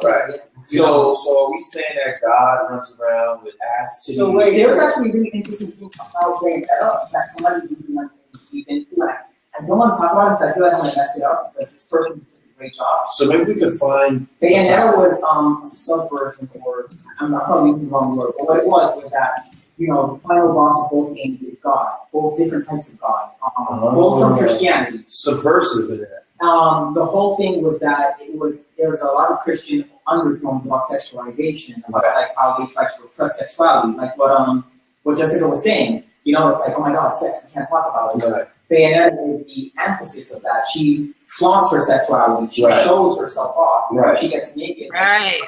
Right. So we saying that God runs around with ass titties. So wait, there was actually a really interesting thing about Bayonetta that somebody didn't like deep into. Like, I don't want to talk about it because I feel like I'm going to mess it up because this person did a great job. So maybe we could find. Bayonetta was a subversion, or I'm not probably using the wrong word, but what it was that, you know, the final boss of both games is God, both different types of God, both from Christianity. Subversive in that. The whole thing was that there was a lot of Christian undertones about sexualization, about like how they try to repress sexuality, like what Jessica was saying. You know, it's like, oh my God, sex, we can't talk about it. Right. Bayonetta is the emphasis of that. She flaunts her sexuality. She shows herself off. Right. She gets naked. Right.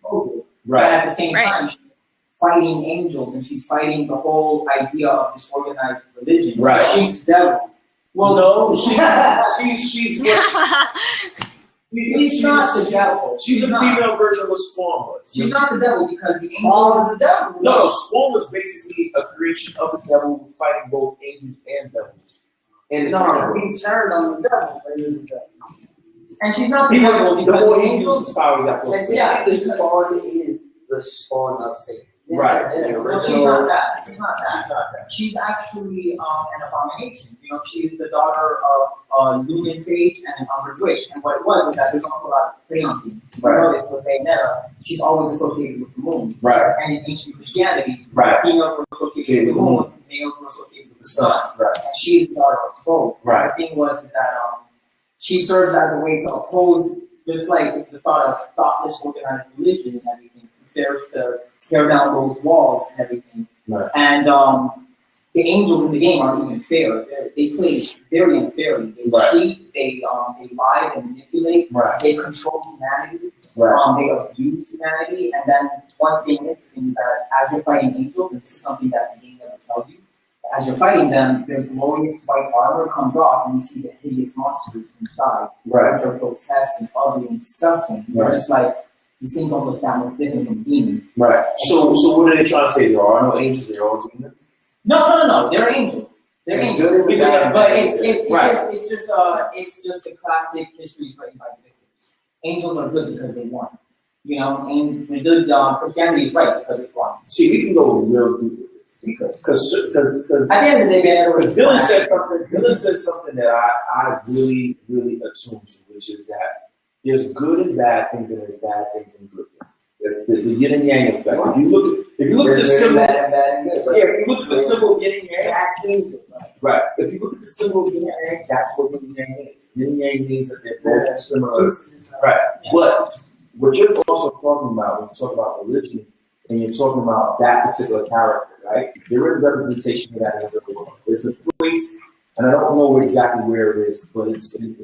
Right. Right. But at the same time, she's fighting angels and she's fighting the whole idea of this organized religion. Right. So she's the devil. Well, no, she's not the devil. She's a female version of what Spawn was. She's not the devil because the angel Spawn was the devil. No, Spawn was basically a creation of the devil who's fighting both angels and devils. And No, he turned on the devil, but he was the devil. And she's not the devil the because more the angels angels. is power got those. Yeah, the spawn is the spawn of Satan. Right. Yeah, No, she's not that. She's not that. She's actually an abomination. You know, she's the daughter of Lumen Sage and an Umbra Witch. And what it was that there's also a lot of play on things. You notice with Bayonetta, she's always associated with the moon. Right. And in ancient Christianity, Right. females were associated with the moon, males were associated with the sun. Right. And she is the daughter of both. Right. The thing was that she serves as a way to oppose just like the thought of thoughtless organized religion and everything. She serves to tear down those walls and everything. Right. And the angels in the game aren't even fair. They play very unfairly. They cheat, they lie, they manipulate, they control humanity, they abuse humanity. And then one thing interesting is that as you're fighting angels, and this is something that the game never tells you, as you're fighting them, their glorious white armor comes off, and you see the hideous monsters inside, which are grotesque and ugly and disgusting. You're just like, these things don't look that much different from demons. Right. So what are they trying to say? There are no angels, there are demons? No. They're angels. They're angels. Because, but it's just the classic histories written by the victors. Angels are good because they won. You know, and Christianity is right because it won. See, we can go real deep with this because at the end of the day, man, Dylan said something that I really attune to, which is that there's good and bad things and there's bad things and good things. There's the yin and yang effect. If you look at the symbol, if you look at the symbol yin and yang, right? If you look at the symbol yin and yang, that's what yin and yang is. Yin and yang means that they're both similar, right? But what you're also talking about when you talk about religion and you're talking about that particular character, right? There is representation of that in the world. There's a place, and I don't know exactly where it is, but it's in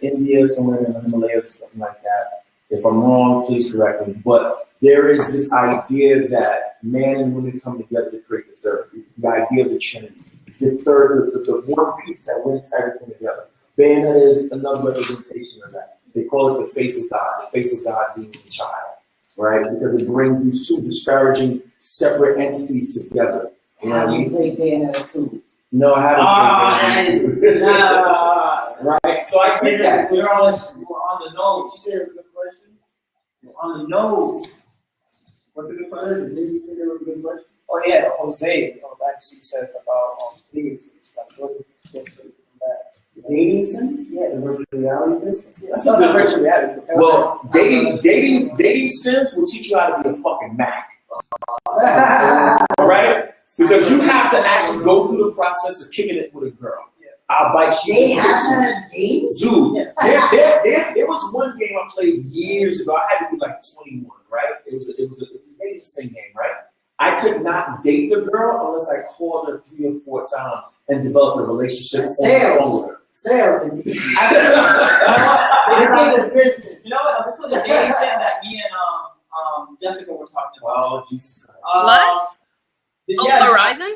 India, somewhere in the Himalayas or something like that. If I'm wrong, please correct me. But there is this idea that man and women come together to create the third. The idea of the Trinity. The third, the one piece that links everything together. Bayonetta is another representation of that. They call it the face of God. The face of God being the child, right? Because it brings these two disparaging, separate entities together. You know what I mean? You play Bayonetta too. No, I haven't. Right? So I think that we're on the nose. You said it was a good question. We're on the nose. What's a good question? Did you say there was a good question? Oh yeah, Jose, actually said about things like what is the difference from that? Dating sim? Yeah, the virtual reality business. That's not virtual reality. well, dating sims will teach you how to be a fucking Mac. Right? Because you have to actually go through the process of kicking it with a girl. I'll bite you. They have that as games? Dude, there was one game I played years ago. I had to be like 21, right? It was a dating sim game, right? I could not date the girl unless I called her 3 or 4 times and developed a relationship on the phone with her. Sales. This was a dating sim that me and Jessica were talking about. Oh, Jesus Christ. What? Horizon?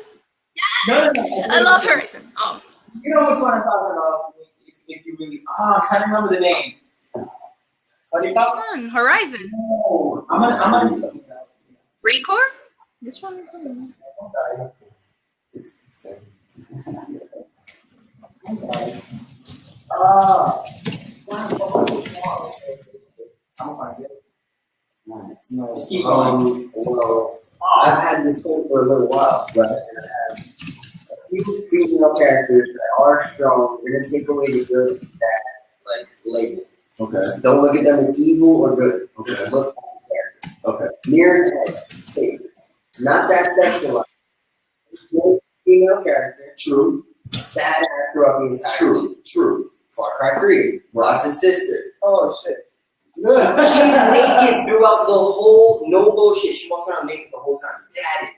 No. I love Horizon. Oh. You know which one I'm talking about? If you really, I'm trying to remember the name. What do you call it? Horizon. No, I'm gonna. Recore? Which one is it? 67. No, Keep going. well, I've had this thing for a little while, but I have a few female characters that are strong. We're gonna take away the good that like label. Okay. Don't look at them as evil or good. Okay. Just look at the character. Okay. Mirror's Edge. Not that sexualized. Good female character. True. Badass throughout the entire True. Far Cry 3. Ross's sister. Oh shit. She's naked throughout the whole, no bullshit. She walks around naked the whole time, tatted,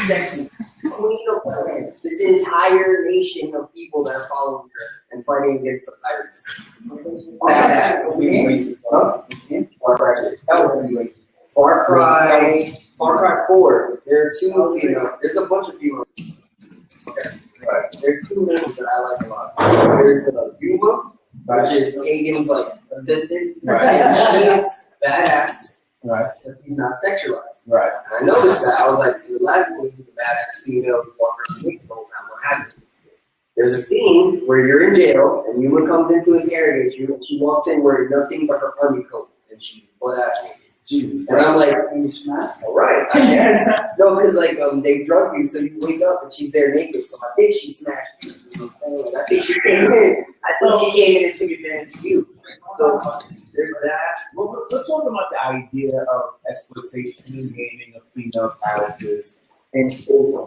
sexy, queen of women. This entire nation of people that are following her and fighting against the pirates. Badass. Huh? Far Cry 3. That was pretty racist. Far Cry 4. There are 2 female. There's a bunch of female. Okay. Right. There's 2 names that I like a lot. There's Yuma, which is Hagen's like assistant, and she's badass, Right. but she's not sexualized. Right. And I noticed that. I was like, in the last movie, the badass female walking around the whole time. What happened? There's a scene where you're in jail and Yuma comes in to interrogate you, and she walks in wearing nothing but her army coat, and she's butt ass naked. Jesus. And I'm like, you smashed? All right, I guess. No, because like they drug you, so you wake up and she's there naked. So I think she smashed you. You know what I'm saying? Like, I think she came in. I think she came in and took advantage of you. So there's that. Well, let's talk about the idea of exploitation and gaming of female characters. And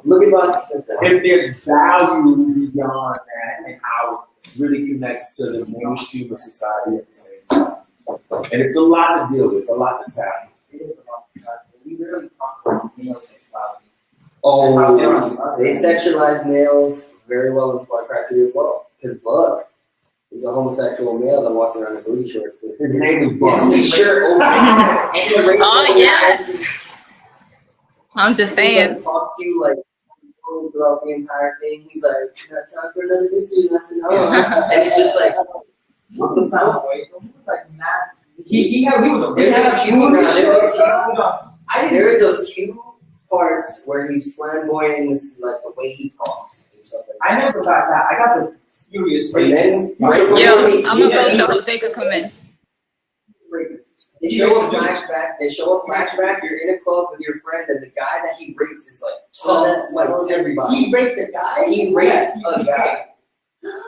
Look at us. if there's value beyond that and how it really connects to the mainstream of society at the same time. And it's a lot to deal with. It's a lot to tackle. We really talk about male sexuality. Oh, they sexualize males very well in Far Cry 3 as well. Because Buck is a homosexual male that walks around in booty shorts. His name is Buck. His shirt open. Oh, yes. I'm just He saying. like talks to you like throughout the entire thing. He's like, "Not time for another mystery lesson." And it's just like, What's the sound way? He was like mad. He was a there's a few. I didn't. There's a few parts where he's flamboyant, like the way he talks and stuff like that. I never got that. I got the serious And then, Yo, I'm gonna go so Jose could come in. They show a flashback. You're in a club with your friend, and the guy that he rapes is like tough, fights everybody. He raped the guy? He raped a guy.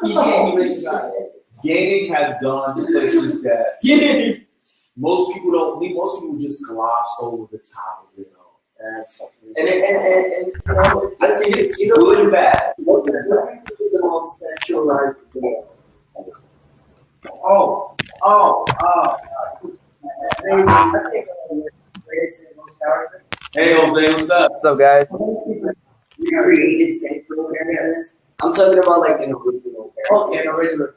He raped the guy. Gaming has gone to places that most people just gloss over the top of it all. And you know, I think it's good and bad. What is the most sexualized male? Hey Jose, what's up? What's up, guys? We created sexual areas. I'm talking about like an original character. Okay, an original.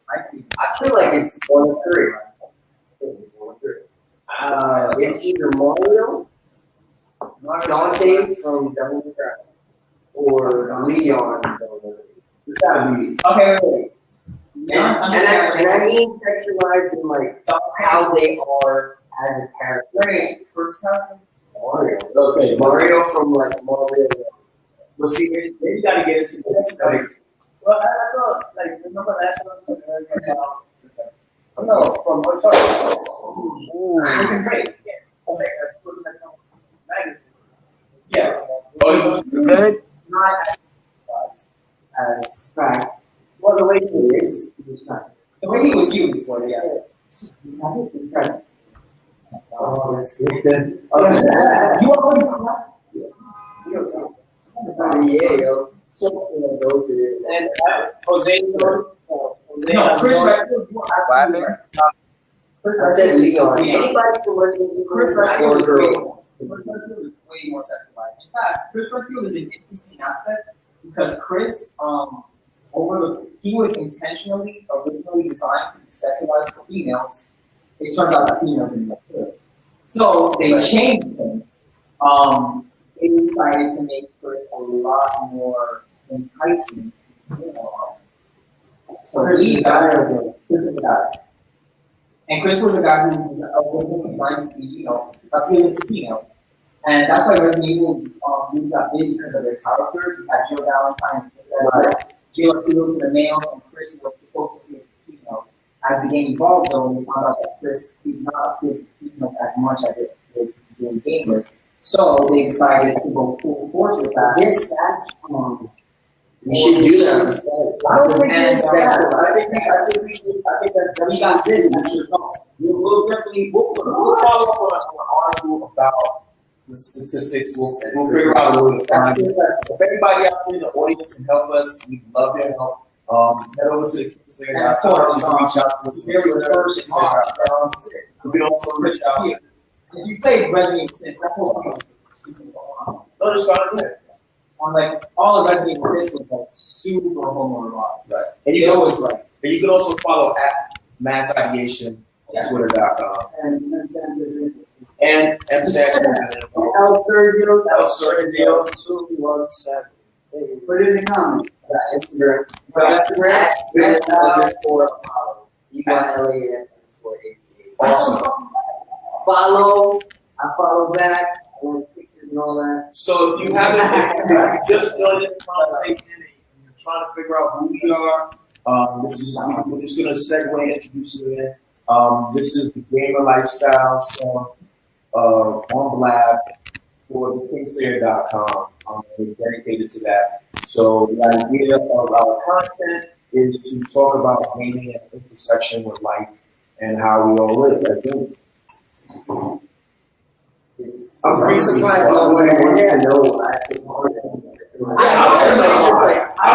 I feel like it's one of three. It's either Mario, Dante from Devil May Cry, or Leon from Devil May Cry. It's gotta be. Okay, wait. And I mean sexualized in like how they are as a character. Wait, first character? Mario. Okay, Mario from like Mario. but see, then you gotta get into this. Like, Well, I don't know. Like, remember last time? No, from what great. Magazine. Yeah. oh, You good? Not as track. Well, the way he is, he's not. The way he was used for yeah. He's track. Oh, that's good. You already Yeah, yo. So, those who did. And Jose, No, Chris Redfield. What happened? I said Leon. Anybody from Resident Evil Chris or Redfield girl. is way more sexualized. In fact, Chris Redfield is an interesting aspect because Chris, he was intentionally, originally designed to be sexualized for females. It turns out that females didn't like Chris. So they changed him. They decided to make Chris a lot more enticing. So Chris is the guy. And Chris was a guy who was designed to be, appealing to females. And that's why Resident Evil really got big because of their characters. You had Jill Valentine, Jill appealed to the males, and Chris was supposed to appeal to females. As the game evolved, though, we found out that Chris did not appeal to females as much as it did to gamers. So they decided to go full force with that. This stats we should do that instead. I don't think it's stats. I think that we got this. we'll definitely we'll follow up on an article about the statistics. We'll figure out a way to find it. If anybody out there in the audience can help us, we'd love their help. Head over to the Kickstarter. Reach out to us. We can also reach out. If you played Resident Evil 6, that whole No, just start there. on like all of Resident Evil 6 was like super homoerotic. Right. And you can also follow at Mass Ideation on Twitter.com. And And M Saxon. El Sergio. Put it in the comments. Instagram. Instagram. _Avalo. Awesome. Follow. I follow back. I want pictures and all that. So if you haven't just joined the conversation and you're trying to figure out who we are, we're just going to segue and introduce you in. This is the Gamer Lifestyle Show on Blab for the Kingslayer.com. We're dedicated to that. So the idea of our content is to talk about gaming at the intersection with life and how we all live as gamers. I'm pretty surprised nobody wants to know. I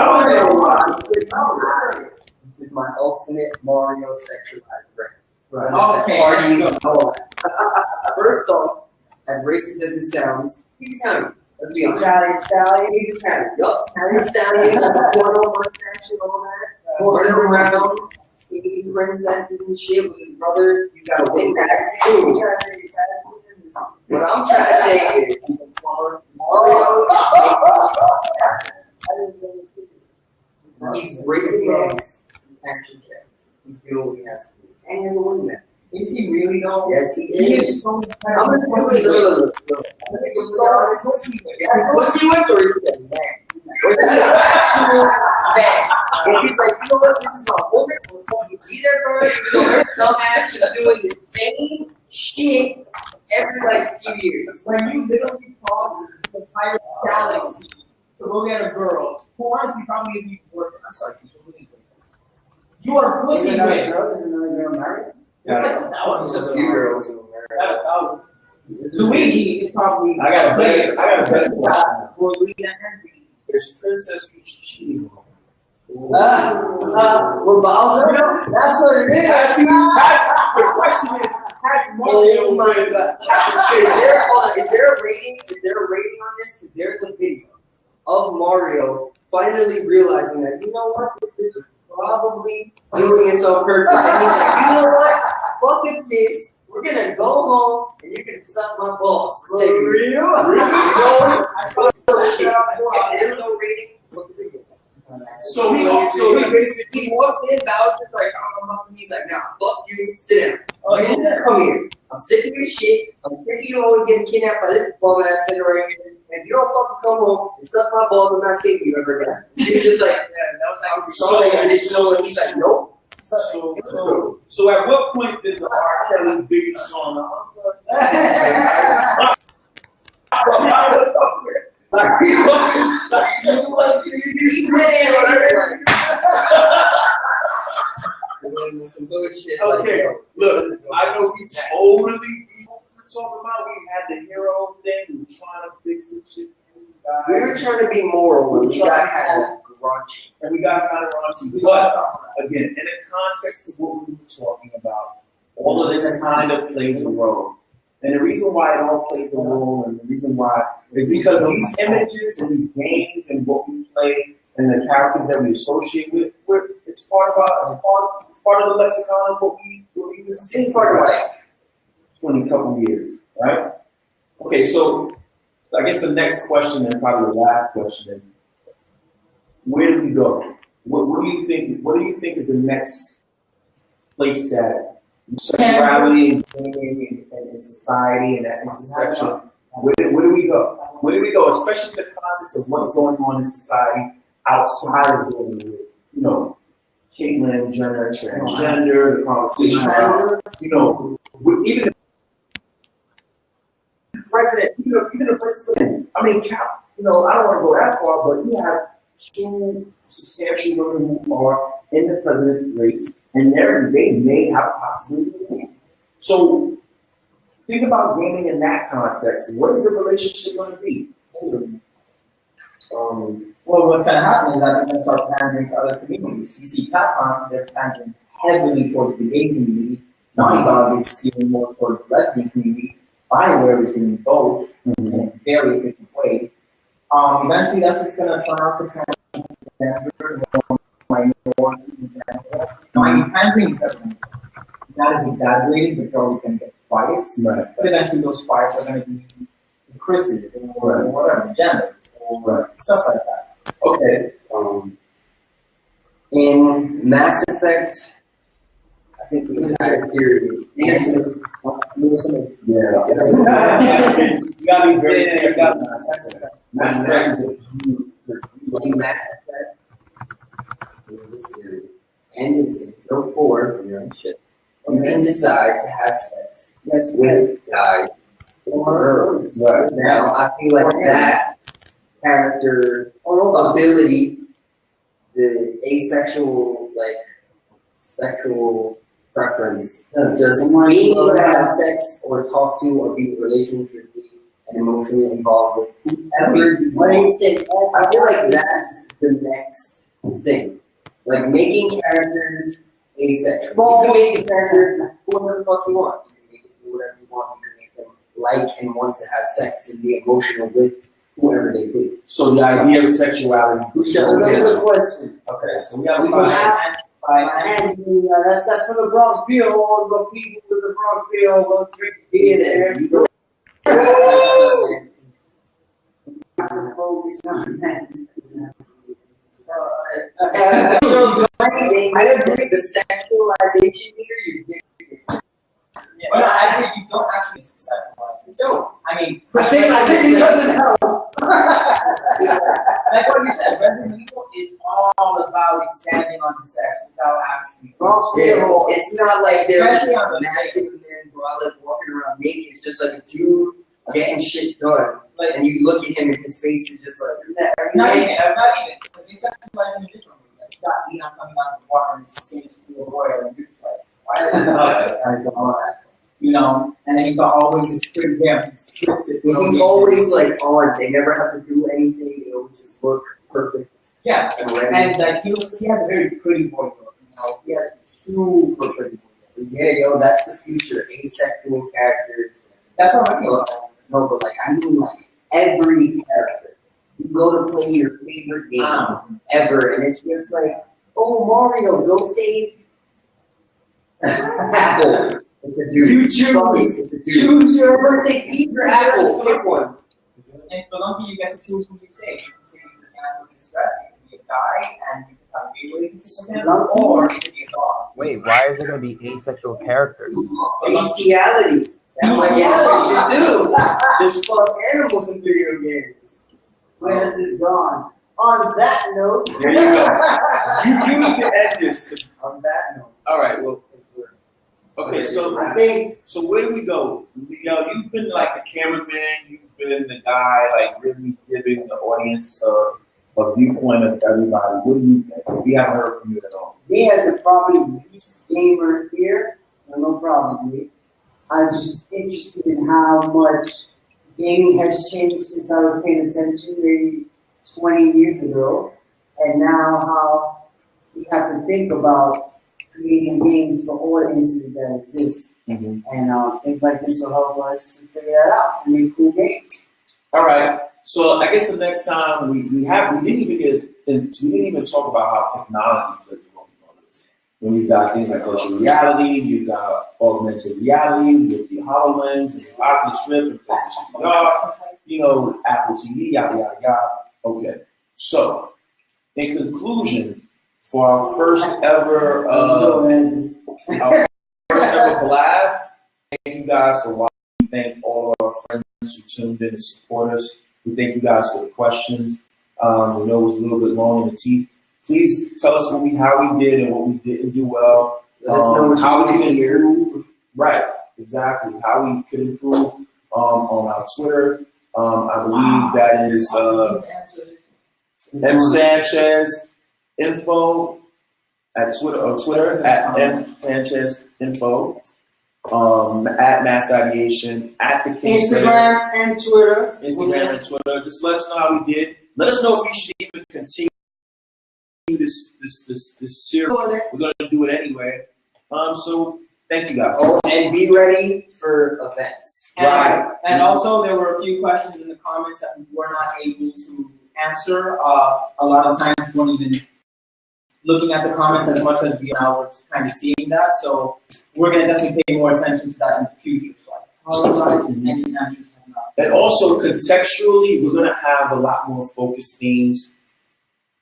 don't know. This is my ultimate Mario sexualized brain. Right. Okay. Parties and all that. First off, as racist as it sounds, Let's be honest. Italian stallion. He's Italian. Yup. Italian stallion. Porno mustache and all that. Running around, singing princesses and shit with his brother. He's got a wing tag too. What I'm trying to say is, Mario, he's breaking eggs, action checks. He's doing what he has to do. And he has a wingman. Is he really though? Yes, he He is. is so I'm gonna look. Pussy whip or is he a man? Or is he an actual man? Is he like, you know what, this is my woman, I'm going to be there for her, even though her dumbass is doing the same shit every like few years. when you literally pause the entire galaxy to look at a girl who honestly probably isn't even working. I'm sorry, she's really good. You are pussy Is another with. girl? Is another girl married? There's There's a few girls in America. Got 1,000. Luigi is probably. I got a better question. Was leading that Henry. Is Princess Peach cheating? With Bowser? That's what it is. That's the question is, has Mario Oh my god. Is there a rating on this? Because there's a video of Mario finally realizing that, you know what, this bitch is probably doing this on purpose. And he's like, you know what? Fuck it, this. We're gonna go home and you can suck my balls for saving me. real? No, shit. There's no rating. Look at the video. So he basically He walks in, Bowser's like, oh, I'm about to. He's like, nah, fuck you, sit down. Oh, You yeah. come here. I'm sick of your shit. I'm sick of you always getting kidnapped by this bum ass nigga right here. And if you don't fucking come home and suck my balls, I'm not saving you ever again. He's just like, I'm sorry, I didn't know. And he's like, nope. So at what point did the R. Kelly Biggie song Some bullshit. Okay, look, I know we totally we're talking about. We had the hero thing. We were trying to fix this shit. We were trying to be moral, but we got kind of raunchy. And we got kind of raunchy. But again, in the context of what we were talking about, all of this kind of plays a role. And the reason why it all plays a role, and the reason why is because these images and these games and what we play and the characters that we associate with, it's part of the lexicon of what we've been seeing for the last 20 couple years, right? Okay, so I guess the next question and probably the last question is, where do we go? What do you think? What do you think is the next place that sexuality and gaming and society and that intersection? Where do we go? Where do we go? Especially in the context of what's going on in society outside of what we live. You know, Caitlyn Jenner, transgender, the conversation about, you know, even the president, even the president. I mean, you know, I don't want to go that far, but you have two substantial women who are in the president race, and they may have a possibility of winning. So think about gaming in that context. What is the relationship going to be? Well, what's going to happen is that they're going to start pandering to other communities. You see, Capcom, they're pandering heavily towards the gay community. Naughty Dog is steering more towards the lesbian community. BioWare is doing both in a very efficient way. Eventually, that's just going to turn out to transgender, minority in general. I mean, pandering is not as exaggerated, but you're always going to get fights. Right. But eventually, those fights are going to be the Chris's or whatever, gender, or stuff like that. Okay. In Mass Effect, I think we can have a series. Yeah. You gotta be very careful. Mass Effect is a huge. In Mass Effect, this series, and in 604, when you're on ship, you can decide to have sex with guys or girls. Right. Now, I feel like that character ability, the asexual, like, sexual preference, just being able to have sex or talk to or be relationshiply and emotionally involved with whoever you want. I feel like that's the next thing. Like, making characters asexual. You can make a character whoever the fuck you want. You can make it do whatever you want. You can make them like and want to have sex and be emotional with whoever they pick. So the idea of sexuality. Another question. Okay, so we have We a gonna question. have and that's for the Bronx beer holes, the people to the Bronx beer hole, go drink beer there. Focus on that. I agree. The sexualization here, you're Yeah, but I think you don't actually sexualize it. don't. I mean, I think it doesn't help. like what you said, Resident Evil is all about expanding on the sex without actually. Bronx beer hole. It's not like they're Especially on the masculine men brother walking around naked. It's just like a dude getting shit done. Like, And you look at him and his face is just like, isn't that not everything? even, because they sexualize him in different ways. Like, you got Leon coming out of the water and his skin is full of oil, and you're just like, why are they guys going on? You know, and then he's got always his pretty hair. He flips it. He's always like on. They never have to do anything. They always just look perfect. Yeah, And ready. and like he has a very pretty boy look. You know, He has super pretty. Yeah, yo, that's the future. Asexual characters. that's how I feel. No, but like I mean, like every character. You go to play your favorite game ever, and it's just like, oh Mario, go save Apple. It's a dude. You choose. It's a dude. Choose your birthday pizza Apple. Pick one. In Spelunky, you get to choose who you say. You can say the man with distress, you can be a guy, and you can have a gay relationship with him, or you can be a dog. Wait, why is there gonna be asexual characters? Bestiality. That might get a picture too. There's fuck animals in video games. Where has this gone? On that note. There you go. You need to end this. On that note. All right. Well. Okay. So I think So where do we go? You know, you've been like the cameraman. You've been the guy like really giving the audience a viewpoint of everybody. What do you think? We haven't heard from you at all. me as the probably least gamer here, no problem with me. I'm just interested in how much gaming has changed since I was paying attention maybe 20 years ago, and now how we have to think about creating games for audiences that exist. Mhm. And things like this will help us to figure that out and make cool games. All right. So I guess the next time we didn't even talk about how technology plays a role in this. When you've got things like virtual reality, you've got augmented reality with the HoloLens and the Oculus Rift and PlayStation VR, you know, Apple TV, yada yada yada. Okay. So in conclusion, for our first ever collab, thank you guys for watching. Thank all of our friends who tuned in to support us. We thank you guys for the questions. We know it was a little bit long in the teeth. Please tell us how we did and what we didn't do well. Let us know what How we you can hear. improve. Right, exactly. How we could improve on our Twitter. I believe that is M Sanchez info at Twitter at M Sanchez info. At Mass Ideation, at the King Center. Instagram and Twitter. Instagram and Twitter. Just let us know how we did. Let us know if you should even continue this series. We're gonna do it anyway. So thank you guys. Oh, and be ready for events. Right. And also, there were a few questions in the comments that we were not able to answer. A lot of times, we weren't even looking at the comments as much as we now were kind of seeing that. So we're going to definitely pay more attention to that in the future. So I apologize if any answers have not. And also contextually, we're gonna have a lot more focused themes.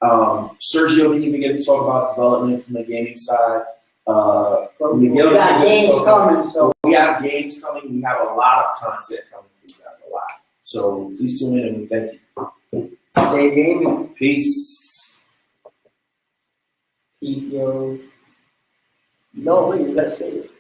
Sergio didn't even get to talk about development from the gaming side. We got games coming, so we have games coming. We have a lot of content coming for you guys, a lot. So please tune in and we thank you. stay gaming. Peace. PCOs. No, wait, you gotta say it.